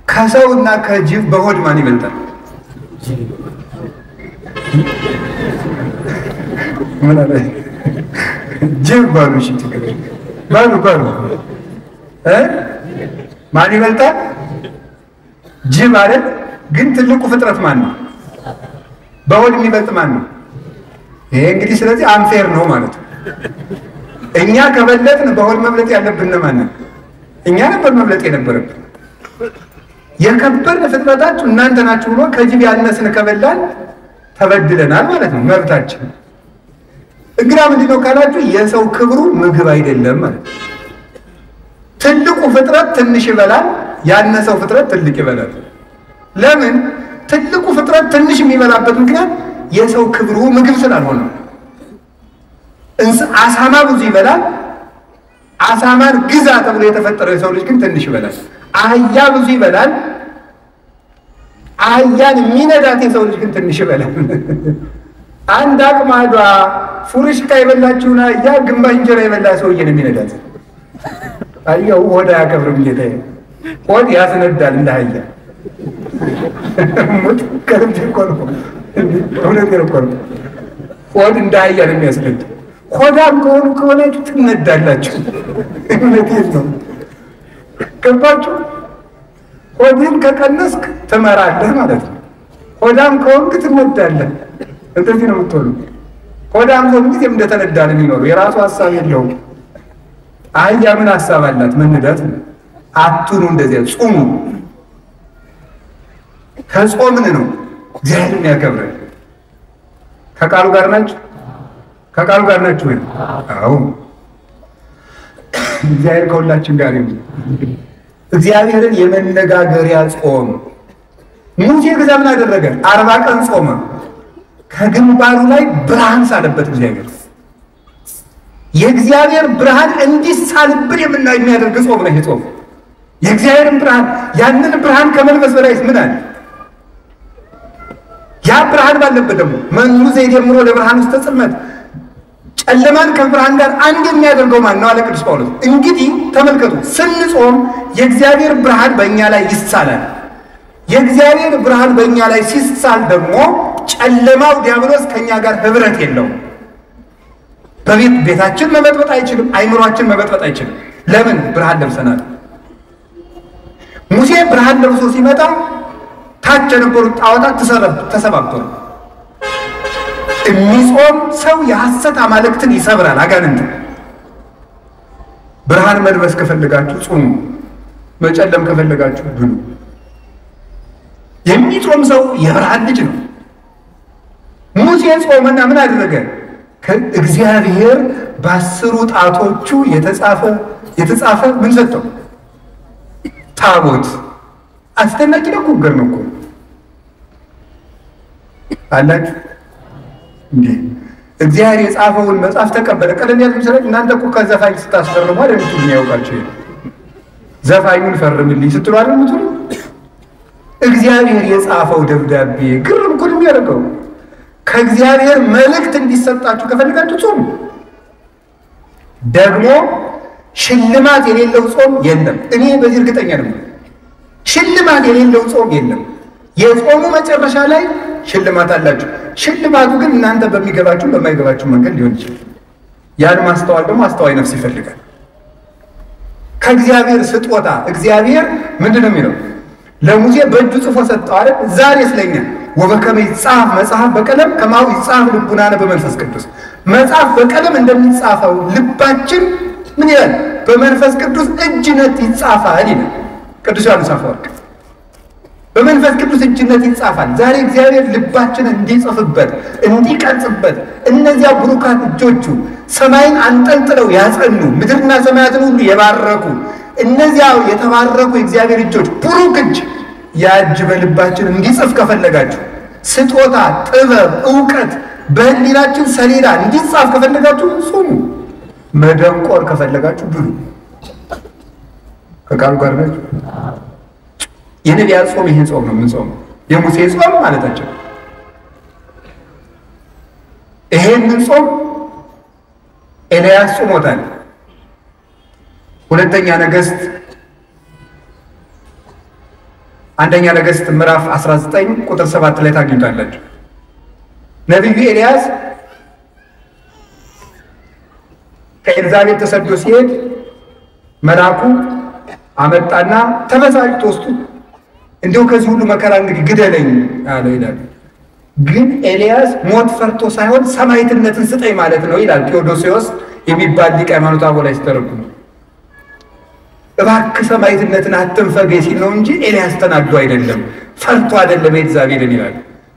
ከሰውና ከጅብ በሆድ ማን ይበልጣል? ምን አለ? ጅብ በሉ። እሺ በሉ ማን ይበልጣል? ጅብ አይደል? ግን ትልቁ ፍጥረት ማን ነው? በሆድ የሚበልጥ ማን ነው? ይሄ እንግዲህ ስለዚህ አንፌር ነው ማለት ነው። እኛ ከበለጥን በሆድ መብለጥ ያለብን ማን ነው? እኛ ነበር መብለጥ የነበረብን። የከበርን ፍጥረታችሁ እናንተ ናችሁ ብሎ ከጅብ ያነስን ከበላን ተበድለናል ማለት ነው። መብታችን እንግዲህ ምንድነው ካላችሁ የሰው ክብሩ ምግብ አይደለም ማለት ነው። ትልቁ ፍጥረት ትንሽ ይበላል፣ ያነሰው ፍጥረት ትልቅ ይበላል። ለምን? ትልቁ ፍጥረት ትንሽ የሚበላበት ምክንያት የሰው ክብሩ ምግብ ስላልሆነ። አሳማ ብዙ ይበላል። አሳማን ግዛ ተብሎ የተፈጠረው የሰው ልጅ ግን ትንሽ ይበላል። አህያ ብዙ ይበላል። አህያን የሚነዳት የሰው ልጅ ግን ትንሽ ይበላል። አንድ አቅማዷ ፉርሽካ የበላችውን አህያ ግማሽ እንጀራ የበላ ሰውዬ ነው የሚነዳት። አህያው ሆድ አያከብርም። ጌታዬ ሆድ ያስነዳል እንደ አህያ። ሙት ከልብ እኮ ነው። እውነቴን እኮ ነው። ሆድ እንደ አህያ ነው የሚያስነዳ። ሆዳም ከሆናችሁ ትነዳላችሁ። እውነቴን ነው። ገባችሁ? ሆድን ከቀነስክ ትመራለህ ማለት ነው። ሆዳም ከሆንክ ትነዳለህ። እንደዚህ ነው የምትሆኑ። ሆዳም ሰው ጊዜ እንደተነዳ ነው የሚኖረው። የራሱ ሀሳብ የለውም። አህያ ምን ሀሳብ አላት? መነዳት ነው። አትኑ እንደዚያ ጹሙ። ከጾምን ነው እግዚአብሔርን ያከብራል። ከቃሉ ጋር ናችሁ? ከቃሉ ጋር ናችሁ ወይ? አዎ። እግዚአብሔር ከሁላችን ጋር ይሁን። እግዚአብሔርን የመነጋገሪያ ጾም ሙሴ ግዛ ምን አደረገ? 40 ቀን ጾመ። ከግንባሩ ላይ ብርሃን ሳለበት እግዚአብሔር። የእግዚአብሔር ብርሃን እንዲሳልብን የሚያደርግ ጾም ነው ይሄ ጾም። የእግዚአብሔርን ብርሃን ያንን ብርሃን ከመልበስ በላይ ምን አለ? ያ ብርሃን ባለበት ደግሞ መኑ ዘይደምሮ ለብርሃን ውስጥ ተጽልመት፣ ጨለማን ከብርሃን ጋር አንድ የሚያደርገው ማን ነው አለ ቅዱስ ጳውሎስ። እንግዲህ ተመልከቱ፣ ስንጾም የእግዚአብሔር ብርሃን በእኛ ላይ ይሳላል። የእግዚአብሔር ብርሃን በእኛ ላይ ሲሳል ደግሞ ጨለማው ዲያብሎስ ከኛ ጋር ህብረት የለውም። ቤታችን መበጥበጥ አይችልም። አይምሯችን መበጥበጥ አይችልም። ለምን? ብርሃን ለብሰናል። ሙሴ ብርሃን ለብሶ ሲመጣ ታች የነበሩት ጣዖታት ተሰባበሩ። የሚጾም ሰው የሐሰት አማልክትን ይሰብራል፣ አጋንንትን። ብርሃን መልበስ ከፈለጋችሁ ጾሙ፣ መጨለም ከፈለጋችሁ ብሉ። የሚጾም ሰው የብርሃን ልጅ ነው። ሙሴ ጾመና ምን አደረገ? ከእግዚአብሔር በ10 ጣቶቹ የተጻፈ ምን ሰጠው? ታቦት። አስደናቂ ነው እኮ ገርም እኮ። አላችሁ እንዴ? እግዚአብሔር የጻፈውን መጽሐፍ ተቀበለ። ቀደም ያለ ምሳሌ እናንተ እኮ ከዘፋኝ ስታስፈርሙ አይደል እንትን ያውቃችሁ ዘፋኙን ፈርምልኝ ስትሉ አይደል ምትሉ? እግዚአብሔር የጻፈው ደብዳቤ ግርም እኮ ነው የሚያደርገው። ከእግዚአብሔር መልእክት እንዲሰጣችሁ ከፈልጋችሁ ጾሙ። ደግሞ ሽልማት የሌለው ጾም የለም። እኔ በዚህ እርግጠኛ ነኝ። ሽልማት የሌለው ጾም የለም። የጾሙ መጨረሻ ላይ ሽልማት አላችሁ። ሽልማቱ ግን እናንተ በሚገባችሁ በማይገባችሁ መንገድ ሊሆን ይችላል። ያን ማስተዋል ደግሞ አስተዋይ ነፍስ ይፈልጋል። ከእግዚአብሔር ስጦታ እግዚአብሔር ምንድን ነው የሚለው? ለሙሴ በእጁ ጽፎ ሰጠው አይደል? ዛሬ ስለኛ ወበከመ ይጻፍ መጽሐፍ በቀለም ከማሁ ይጻፍ ልቡናነ በመንፈስ ቅዱስ። መጽሐፍ በቀለም እንደሚጻፈው ልባችን ምን ይላል? በመንፈስ ቅዱስ እጅነት ይጻፋል ይላል ቅዱስ ዮሐንስ አፈወርቅ። በመንፈስ ቅዱስ እጅነት ይጻፋል። ዛሬ እግዚአብሔር ልባችንን እንዲጽፍበት እንዲቀርጽበት እነዚያ ብሩካት እጆቹ ሰማይን አንጠልጥለው ያጸኑ ምድርና ሰማያትን ሁሉ የባረኩ እነዚያ የተባረኩ የእግዚአብሔር እጆች ብሩክ እጅ ያ እጅ በልባችን እንዲጽፍ ከፈለጋችሁ ስጦታ፣ ጥበብ፣ ዕውቀት በህሊናችን ሰሌዳ እንዲጻፍ ከፈለጋችሁ ጾሙ። መደንቆር ከፈለጋችሁ ብሉ። ከቃሉ ጋር ነው። የነቢያት ጾም ይሄን ጾም ነው የምንጾመው። የሙሴ ጾም ማለታቸው ይሄንን ጾም ኤልያስ ጾሞታል። አንደኛ ነገሥት ምዕራፍ 19 ቁጥር 7 ላይ ታገኙታላችሁ። ነቢዩ ኤልያስ ከኤልዛቤል ተሰዶ ሲሄድ መልአኩ አመጣና ተበሳጭቶ ውስጡ እንዲሁ ከዚህ ሁሉ መከራ እንግዲህ ግደለኝ አለ ይላል። ግን ኤልያስ ሞት ፈርቶ ሳይሆን ሰማዕትነትን ስጠኝ ማለት ነው ይላል ቴዎዶሲዎስ የሚባል ሊቅ ሃይማኖት አበው ላይ ሲተረጉም። እባክህ ሰማዕትነትን አትንፈገኝ ሲል ነው እንጂ ኤልያስ ተናዶ አይደለም፣ ፈርቶ አይደለም ኤልዛቤልን ይላል።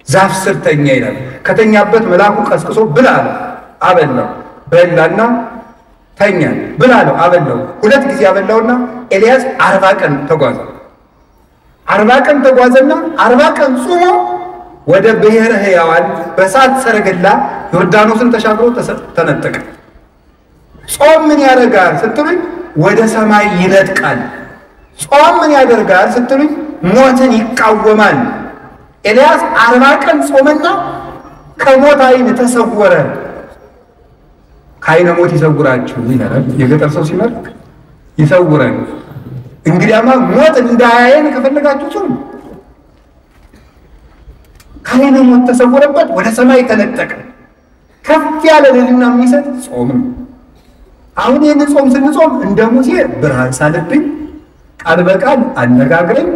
ዛፍ ስር ተኛ ይላል። ከተኛበት መልአኩ ቀስቅሶ ብላ አለው፣ አበላው። በላና ተኛ። ብላ አለው፣ አበላው። 2 ጊዜ አበላውና ኤልያስ 40 ቀን ተጓዘ። 40 ቀን ተጓዘና 40 ቀን ጾሞ ወደ ብሔረ ሕያዋን በሳት ሰረገላ ዮርዳኖስን ተሻግሮ ተነጠቀ። ጾም ምን ያደርጋል ስትሉኝ ወደ ሰማይ ይነጥቃል። ጾም ምን ያደርጋል ስትሉኝ ሞትን ይቃወማል። ኤልያስ 40 ቀን ጾመና ከሞት ዓይን ተሰወረ። ከዓይነ ሞት ይሰውራችሁ ይላል የገጠር ሰው ሲመርቅ፣ ይሰውረን። እንግዲያማ ሞት እንዳያየን ከፈለጋችሁ ጾም። ከዓይነ ሞት ተሰወረበት፣ ወደ ሰማይ ተነጠቀ። ከፍ ያለ ልዕልና የሚሰጥ ጾም ነው። አሁን ይህን ጾም ስንጾም እንደ ሙሴ ብርሃን ሳልብኝ፣ ቃል በቃል አነጋግረኝ፣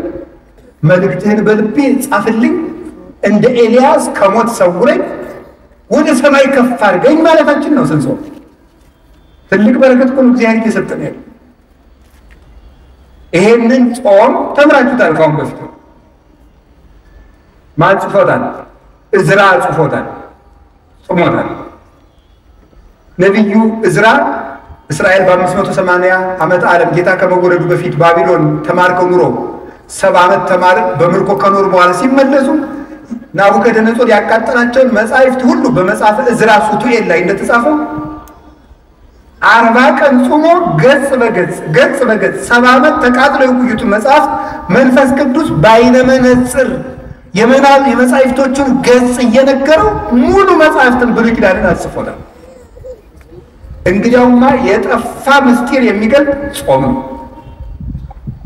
መልእክትህን በልቤ ጻፍልኝ፣ እንደ ኤልያስ ከሞት ሰውረኝ፣ ወደ ሰማይ ከፍ አድርገኝ ማለታችን ነው ስንጾም። ትልቅ በረከት እኮ ነው እግዚአብሔር እየሰጠን ያለ። ይሄንን ጾም ተምራችሁታል ካሁን በፊት። ማን ጽፎታል? እዝራ ጽፎታል፣ ጽሞታል። ነቢዩ እዝራ እስራኤል በ580 ዓመት ዓለም ጌታ ከመወለዱ በፊት ባቢሎን ተማርከው ኑሮ 70 ዓመት ተማር በምርኮ ከኖሩ በኋላ ሲመለሱ ናቡከደነጾር ያቃጠላቸውን መጻሕፍት ሁሉ በመጽሐፈ እዝራ ሱቱኤል ላይ እንደተጻፈው 40 ቀን ጾሞ ገጽ በገጽ 70 ዓመት ተቃጥለው የቆዩትን መጽሐፍት መንፈስ ቅዱስ በዓይነ መነጽር የመጻሕፍቶቹን ገጽ እየነገረው ሙሉ መጽሐፍትን ብሉይ ኪዳንን አጽፎታል። እንግዲያውማ የጠፋ ምስጢር የሚገልጥ ጾም ነው።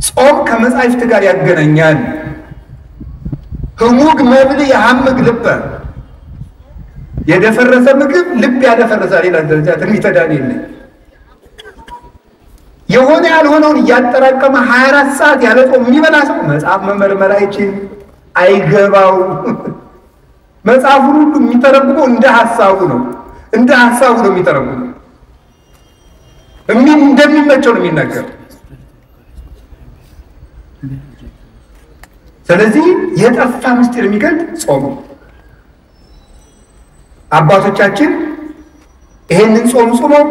ጾም ከመጻሕፍት ጋር ያገናኛል። ህሙግ መብል የሐምግ ልበ፣ የደፈረሰ ምግብ ልብ ያደፈረሳል ይላል ደረጃ ትንቢተ ዳንኤል ላይ። የሆነ ያልሆነውን እያጠራቀመ 24 ሰዓት ያለ ጾም የሚበላ ሰው መጽሐፍ መመርመር አይችል፣ አይገባው። መጽሐፉን ሁሉ የሚተረጉመው እንደ ሐሳቡ ነው የሚተረጉመው። እንደሚመቸው ነው የሚናገር። ስለዚህ የጠፋ ምስጢር የሚገልጥ ጾም። አባቶቻችን ይሄንን ጾም ጾመው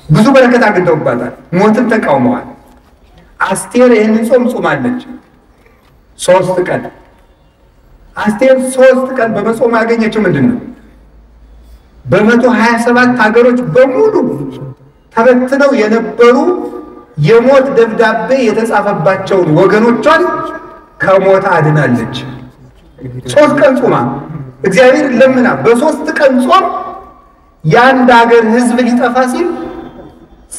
ብዙ በረከት አግኝተውባታል፣ ሞትን ተቃውመዋል። አስቴር ይሄንን ጾም ጾማለች 3 ቀን። አስቴር 3 ቀን በመጾም ያገኘችው ምንድነው? በ127 ሀገሮች በሙሉ ተበትነው የነበሩ የሞት ደብዳቤ የተጻፈባቸውን ወገኖቿን ከሞት አድናለች። 3 ቀን ጾማ እግዚአብሔር ለምና በ3 ቀን ጾም የአንድ ሀገር ህዝብ ሊጠፋ ሲል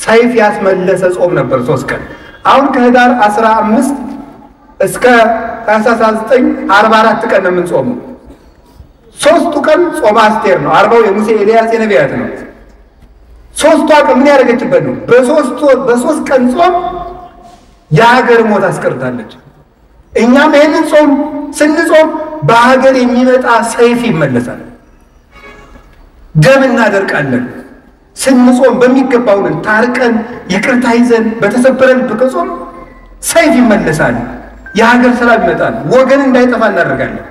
ሰይፍ ያስመለሰ ጾም ነበር 3 ቀን። አሁን ከህዳር 15 እስከ ታኅሳስ 9 44 ቀን ነው የምንጾመው። 3ቱ ቀን ጾመ አስቴር ነው። 40ው የሙሴ ኤልያስ የነቢያት ነው። 3ቷ ቀን ምን ያደረገችበት ነው? በ3 ቀን ጾም የሀገር ሞት አስቀርታለች። እኛም ይህንን ጾም ስንጾም በሀገር የሚመጣ ሰይፍ ይመለሳል። ደም እናደርቃለን። ስንጾም በሚገባውን ታርቀን ይቅርታ ይዘን በተሰበረ ልብ ከጾም ሰይፍ ይመለሳል። የሀገር ሰላም ይመጣል። ወገን እንዳይጠፋ እናደርጋለን።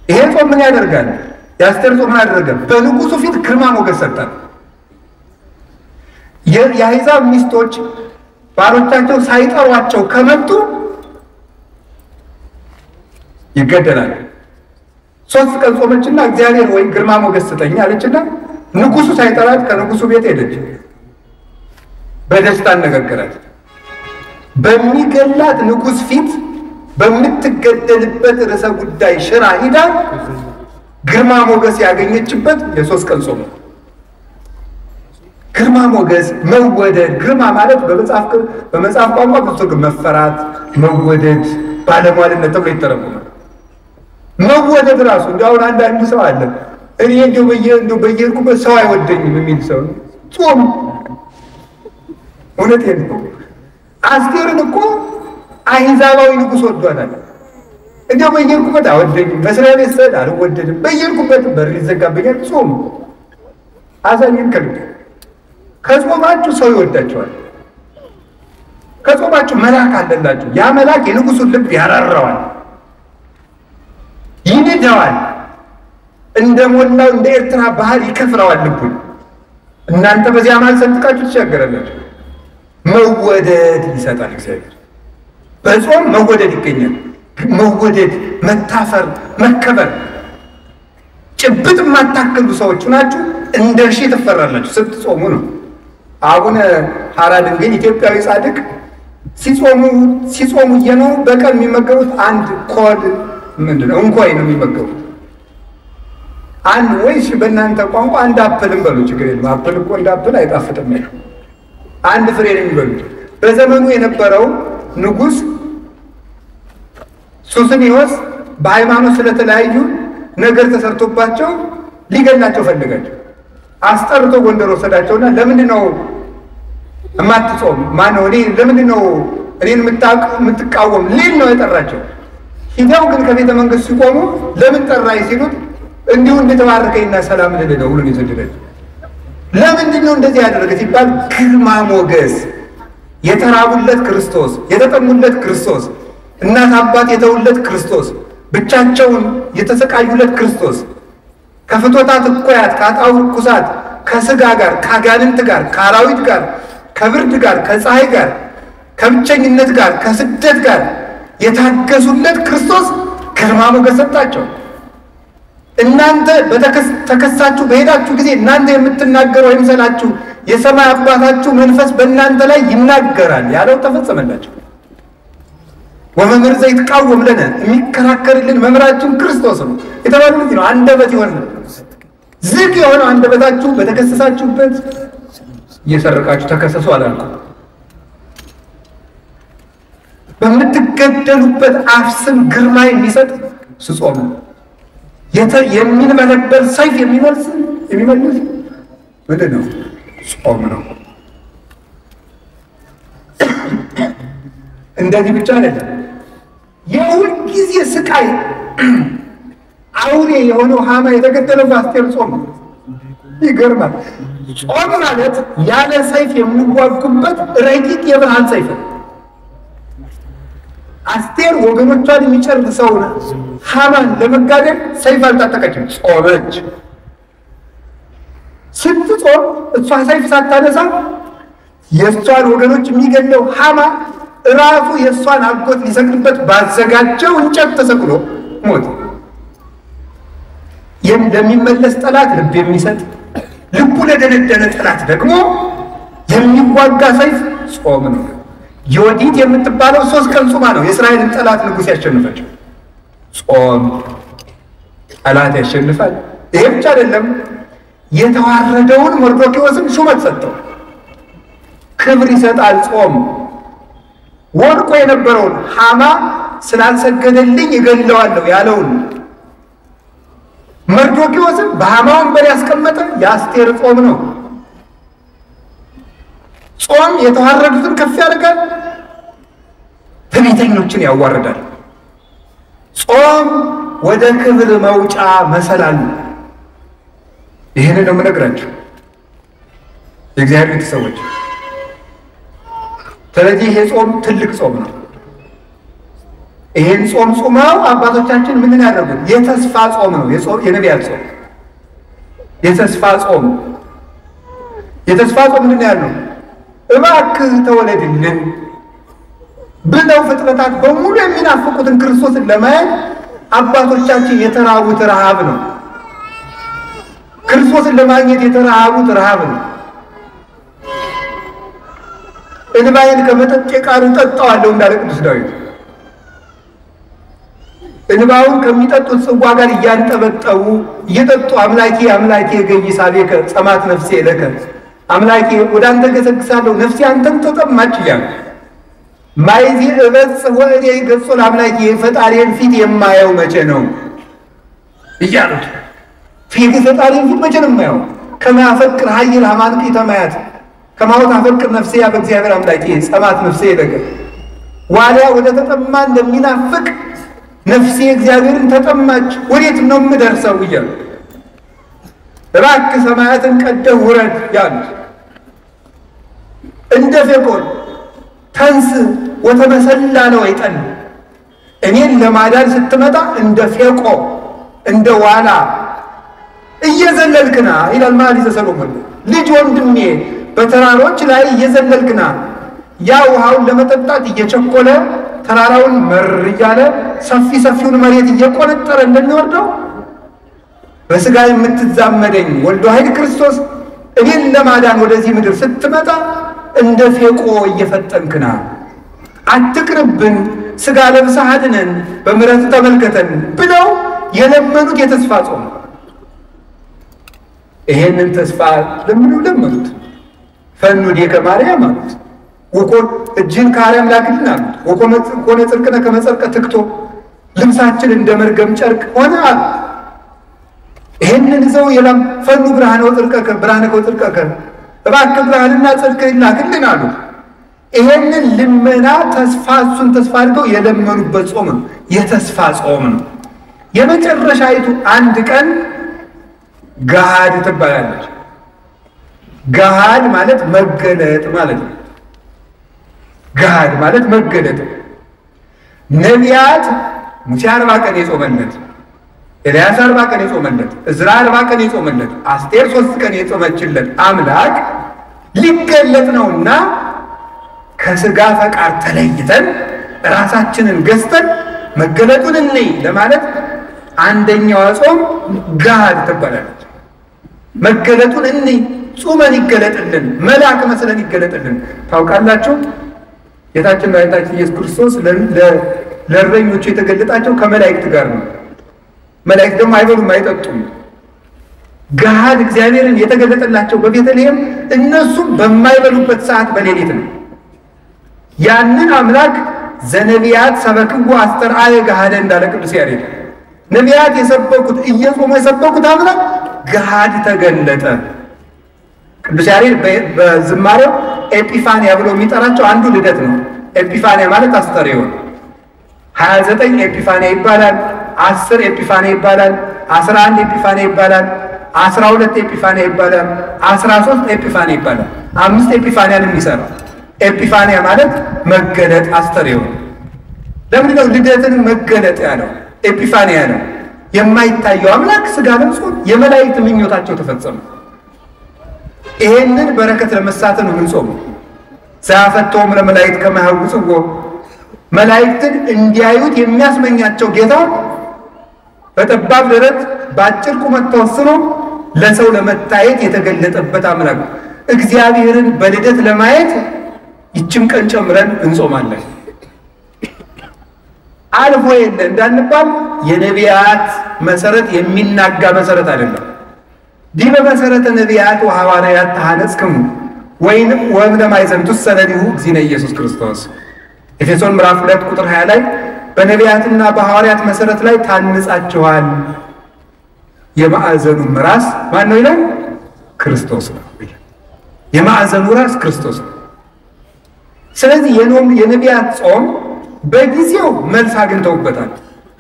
ይሄ ጾም ምን ያደርጋል? የአስቴር ጾም ምን ያደርጋል? በንጉሱ ፊት ግርማ ሞገስ ሰጣል። የአሕዛብ ሚስቶች ባሎቻቸው ሳይጠሯቸው ከመጡ ይገደላል። 3 ቀን ጾመችና እግዚአብሔር ወይ ግርማ ሞገስ ስጠኝ አለችና ንጉሱ ሳይጠራት ከንጉሱ ቤት ሄደች። በደስታ አነጋገራት። በሚገላት ንጉስ ፊት በምትገደልበት ርዕሰ ጉዳይ ሽራ ሂዳ ግርማ ሞገስ ያገኘችበት የ3 ቀን ጾም። ግርማ ሞገስ፣ መወደድ። ግርማ ማለት በመጽሐፍ ቋንቋ ብዙ መፈራት፣ መወደድ፣ ባለሟልነት ተብሎ ይተረጎማል። መወደድ ራሱ እንደው አንዳንድ ሰው አለ እኔ እንደው በየሄድኩበት ሰው አይወደኝም የሚል ሰው ጾም። እውነቴን ነው። አስቴርን እኮ አሕዛባዊ ንጉሥ ወዷታል። እንደው በየሄድኩበት አይወደኝም፣ መስሪያ ቤት ስሄድ አልወደድም፣ በየሄድኩበት በር ይዘጋብኛል። ጾም አዛኝን ከልብ ከጾማችሁ ሰው ይወዳቸዋል። ከጾማችሁ መልአክ አለላችሁ። ያ መልአክ የንጉሱን ልብ ያራራዋል፣ ይነዳዋል፣ እንደሞላው እንደ ኤርትራ ባህር ይከፍለዋል ልቡን። እናንተ በዚያ መሃል ሰንጥቃችሁ ትሻገራላችሁ። መወደድ ይሰጣል እግዚአብሔር። በጾም መወደድ ይገኛል። መወደድ፣ መታፈር፣ መከበር። ጭብጥ የማታክሉ ሰዎች ናችሁ እንደ ሺህ ትፈራላችሁ ስትጾሙ ነው። አቡነ ሐራ ድንግል ኢትዮጵያዊ ጻድቅ ሲጾሙ እየኖሩ በቀን የሚመገቡት አንድ ኮድ ምንድነው እንኳን ነው የሚመገቡት። አንድ ወይስ በእናንተ ቋንቋ አንድ አፕልም በሉ፣ ችግር የለም። አፕል እኮ እንደ አፕል አይጣፍጥም። አንድ ፍሬ ነው የሚበሉት። በዘመኑ የነበረው ንጉሥ ሱስንዮስ በሃይማኖት ስለተለያዩ ነገር ተሰርቶባቸው ሊገላቸው ፈልጋቸው አስጠርቶ ጎንደር ወሰዳቸውና ለምንድነው የማትጾም? ማነው እኔ ለምንድነው እኔን የምትቃወም ሊል ነው የጠራቸው። ሂደው ግን ከቤተ መንግስት ሲቆሙ ለምን ጠራይ ሲሉት እንዲሁ እንደተባረከኝና ሰላም ልልህ ነው ብሎ ይሰደዳል። ለምንድነው እንደዚህ ያደረገ ሲባል ግርማ ሞገስ፣ የተራቡለት ክርስቶስ፣ የተጠሙለት ክርስቶስ፣ እናት አባት የተውለት ክርስቶስ፣ ብቻቸውን የተሰቃዩለት ክርስቶስ፣ ከፍቶታት እኮያት ከአጣው ርኩሳት ከስጋ ጋር ከአጋንንት ጋር ከአራዊት ጋር ከብርድ ጋር ከፀሐይ ጋር ከብቸኝነት ጋር ከስደት ጋር የታገሱለት ክርስቶስ ግርማ ሞገስ ሰጣቸው። እናንተ ተከሳችሁ በሄዳችሁ ጊዜ እናንተ የምትናገሩ አይምሰላችሁ፣ የሰማይ አባታችሁ መንፈስ በእናንተ ላይ ይናገራል ያለው ተፈጸመላቸው። ወመምህር ዘይትቃወም ለነ የሚከራከርልን መምህራችን ክርስቶስ ነው የተባለው ነው። አንደበት ይሆን ዝግ የሆነ አንደበታችሁ በተከሰሳችሁበት እየሰረቃችሁ ተከሰሱ አላልኩም። በምትገደሉበት አፍ ስም ግርማ የሚሰጥ ጾም የሚንበለበል ሰይፍ የሚመልስ ምንድን ነው? ጾም ነው። እንደዚህ ብቻ አይደለም። የሁል ጊዜ ስቃይ አውሬ የሆነው ሃማ የተገደለው በአስቴር ጾም ነው። ይገርማል። ጾም ማለት ያለ ሰይፍ የሚዋጉበት ረቂቅ የብርሃን ሰይፍ ነው። አስቴር ወገኖቿን የሚጨርሰውን ሃማን ለመጋደል ሰይፍ አልታጠቀችም፣ ጾመች። ስትጾም እሷ ሰይፍ ሳታነሳ የእሷን ወገኖች የሚገለው ሃማ ራሱ የእሷን አጎት ሊሰቅልበት ባዘጋጀው እንጨት ተሰቅሎ ሞት። ለሚመለስ ጠላት ልብ የሚሰጥ ልቡ ለደነደነ ጠላት ደግሞ የሚዋጋ ሰይፍ ጾም ነው። ዮዲት የምትባለው 3 ቀን ጾማ ነው የእስራኤልን ጠላት ንጉሥ ያሸንፈችው። ጾም ጠላት ያሸንፋል። ይሄ ብቻ አይደለም፣ የተዋረደውን መርዶክዮስን ሹመት ሰጠው፣ ክብር ይሰጣል። ጾም ወድቆ የነበረውን ሐማ ስላልሰገደልኝ እገለዋለሁ ያለውን መርዶክዮስን በሐማ ወንበር ያስቀመጠ የአስቴር ጾም ነው። ጾም የተዋረዱትን ከፍ ያደርጋል፣ ትዕቢተኞችን ያዋርዳል። ጾም ወደ ክብር መውጫ መሰላል ነው። ይህንን ነው የምነግራችሁ የእግዚአብሔር ቤተሰቦች። ስለዚህ ይሄ ጾም ትልቅ ጾም ነው። ይሄን ጾም ጾመው አባቶቻችን ምንን ያደርጉት? የተስፋ ጾም ነው። የነቢያት ጾም የተስፋ ጾም። የተስፋ ጾም ምንድን ያለው? እባክህ ተወለድልን ብለው ፍጥረታት በሙሉ የሚናፍቁትን ክርስቶስን ለማየት አባቶቻችን የተራቡት ረሃብ ነው። ክርስቶስን ለማግኘት የተራቡት ረሃብ ነው። እንባዬን ከመጠጥ ቃሉ ጠጣዋለሁ እንዳለ ቅዱስ ዳዊት። እንባውን ከሚጠጡት ጽዋ ጋር እያንጠበጠቡ እየጠጡ አምላኬ አምላኬ ገይሳቤከ ጸማት ነፍሴ ለከ፣ አምላኬ ወደ አንተ ገሰግሳለሁ ነፍሴ አንተን ተጠማች እያሉ ማይዚ እበጽ ወእኔ ገጾ ለአምላኬ ፈጣሪን ፊት የማየው መቼ ነው እያሉት ፊት ፈጣሪን ፊት መቼ ነው የማየው? ከማፈቅር ኃይል አማንቂ ተማያት ከማውት አፈቅር ነፍሴ ያ በእግዚአብሔር አምላኬ ጸማት ነፍሴ ለከ። ዋሊያ ወደ ተጠማ እንደሚናፍቅ ነፍሴ እግዚአብሔርን ተጠማች፣ ወዴት ነው የምደርሰው እያሉ እባክህ ሰማያትን ቀደህ ውረድ ያሉት እንደ ፌቆን ተንስ ወተመሰላ ነው አይጠል። እኔን ለማዳን ስትመጣ እንደ ፌቆ እንደ ዋላ እየዘለልክና ይላል መኃልየ ሰሎሞን። ልጅ ወንድሜ በተራሮች ላይ እየዘለልክና ያ ውሃውን ለመጠጣት እየቸኮለ ተራራውን መር እያለ ሰፊውን መሬት እየቆነጠረ እንደሚወርደው በስጋ የምትዛመደኝ ወልዶ ኃይል ክርስቶስ እኔን ለማዳን ወደዚህ ምድር ስትመጣ እንደ ፌቆ እየፈጠንክና አትቅርብን፣ ስጋ ለብሰህ አድነን፣ በምሕረት ተመልከተን ብለው የለመኑት የተስፋ ጾም። ይሄንን ተስፋ ለመኑት። ፈኑ ዲከ ማርያም አሉት። ወኮን እጅን ከአርያም ላክልን አሉት። ወኮነ ጽድቅነ ከመ ጸድቀ ትክቶ፣ ልብሳችን እንደ መርገም ጨርቅ ሆነ አሉት። ይሄንን ይዘው የለም ፈኑ ብርሃነ ወጽድቀከ ብርሃነ ወጽድቀከ፣ እባክህ ብርሃንና ጽድቅህን ላክልን አሉት። ይሄንን ልመና እሱን ተስፋ አድርገው የለመኑበት ጾም ነው። የተስፋ ጾም ነው። የመጨረሻይቱ አንድ ቀን ገሃድ ትባላለች። ገሃድ ማለት መገለጥ ማለት ነው። ገሃድ ማለት መገለጥ። ነቢያት ሙሴ 40 ቀን የጾመለት፣ ኤልያስ 40 ቀን የጾመለት፣ ዕዝራ 40 ቀን የጾመለት፣ አስቴር 3 ቀን የጾመችለት አምላክ ሊገለጥ ነውና ከስጋ ፈቃድ ተለይተን ራሳችንን ገዝተን መገለጡን እንይ ለማለት አንደኛው ጾም ገሃድ ትባላለች። መገለጡን እንይ፣ ጾመን ይገለጥልን፣ መልአክ መስለን ይገለጥልን። ታውቃላችሁ ጌታችን መድኃኒታችን ኢየሱስ ክርስቶስ ለእረኞቹ የተገለጣቸው ከመላእክት ጋር ነው። መላእክት ደግሞ አይበሉም አይጠጡም። ገሃድ እግዚአብሔርን የተገለጠላቸው በቤተልሔም እነሱም በማይበሉበት ሰዓት በሌሊት ነው። ያንን አምላክ ዘነቢያት ሰበክዎ አስተርአየ ገሃደ እንዳለ ቅዱስ ያሬድ ነቢያት የሰበኩት እየጾሙ የሰበኩት አምላክ ገሃድ ተገለጠ። ቅዱስ ያሬድ በዝማሬው ኤጲፋንያ ብሎ የሚጠራቸው አንዱ ልደት ነው። ኤጲፋንያ ማለት አስተርእዮ ነው። 29 ኤጲፋንያ ይባላል፣ 10 ኤጲፋንያ ይባላል፣ 11 ኤጲፋንያ ይባላል፣ 12 ኤጲፋንያ ይባላል፣ 13 ኤጲፋንያ ይባላል። 5 ኤጲፋንያን የሚሰራ ኤጲፋንያ ማለት መገለጥ አስተርእዮ ነው። ለምን ነው ልደትን መገለጥ ያለው? ኤጲፋንያ ነው። የማይታየው አምላክ ስጋ ለብሶ የመላእክት ምኞታቸው ተፈጸመ። ይሄንን በረከት ለመሳተፍ ነው የምንጾመው። ዘያፈተውም ለመላእክት ከመ ያሐውፅዎ መላእክትን እንዲያዩት የሚያስመኛቸው ጌታ በጠባብ ደረት በአጭር ቁመት ተወስኖ ለሰው ለመታየት የተገለጠበት አምላክ እግዚአብሔርን በልደት ለማየት ይችን ቀን ጨምረን እንጾማለን። አልፎ የለ እንዳንባል የነቢያት መሰረት የሚናጋ መሰረት አይደለም። ዲበ መሰረተ ነቢያት ወሐዋርያት ተሐነጽክሙ ወይንም ወእምነ ማእዘን ትሰነዲሁ እግዚእነ ኢየሱስ ክርስቶስ ኤፌሶን ምዕራፍ 2 ቁጥር 20 ላይ በነቢያትና በሐዋርያት መሰረት ላይ ታንጻችኋል። የማዕዘኑም ራስ ማን ነው ይላል? ክርስቶስ ነው። የማዕዘኑ ራስ ክርስቶስ ነው። ስለዚህ የነቢያት ጾም በጊዜው መልስ አግኝተውበታል፣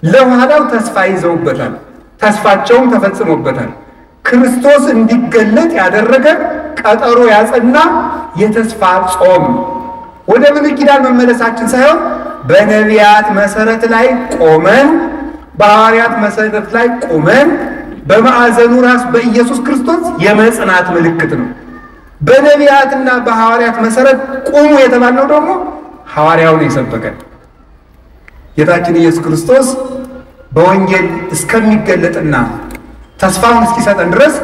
ለኋላው ተስፋ ይዘውበታል፣ ተስፋቸውም ተፈጽሞበታል። ክርስቶስ እንዲገለጥ ያደረገ ቀጠሮ ያጸና የተስፋ ጾም ወደ ብሉይ ኪዳን መመለሳችን ሳይሆን በነቢያት መሰረት ላይ ቆመን በሐዋርያት መሰረት ላይ ቆመን በማዕዘኑ ራስ በኢየሱስ ክርስቶስ የመጽናት ምልክት ነው። በነቢያትና በሐዋርያት መሰረት ቁሙ የተባለው ደግሞ ሐዋርያውን የሰበከን ጌታችን ኢየሱስ ክርስቶስ በወንጌል እስከሚገለጥና ተስፋውን እስኪሰጠን ድረስ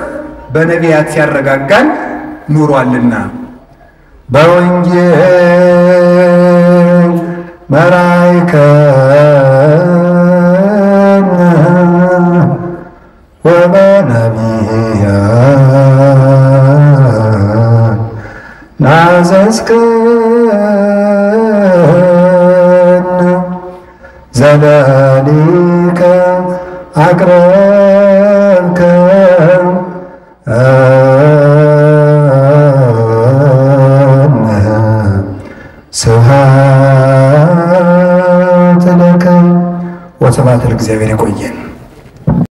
በነቢያት ሲያረጋጋን ኑሯልና በወንጌል መራይከነ ወበነቢያት ናዘዝከነ ዘለሊከ አቅረብከ ስብሐት ለከ ወስብሐት ለእግዚአብሔር። ይቆየን።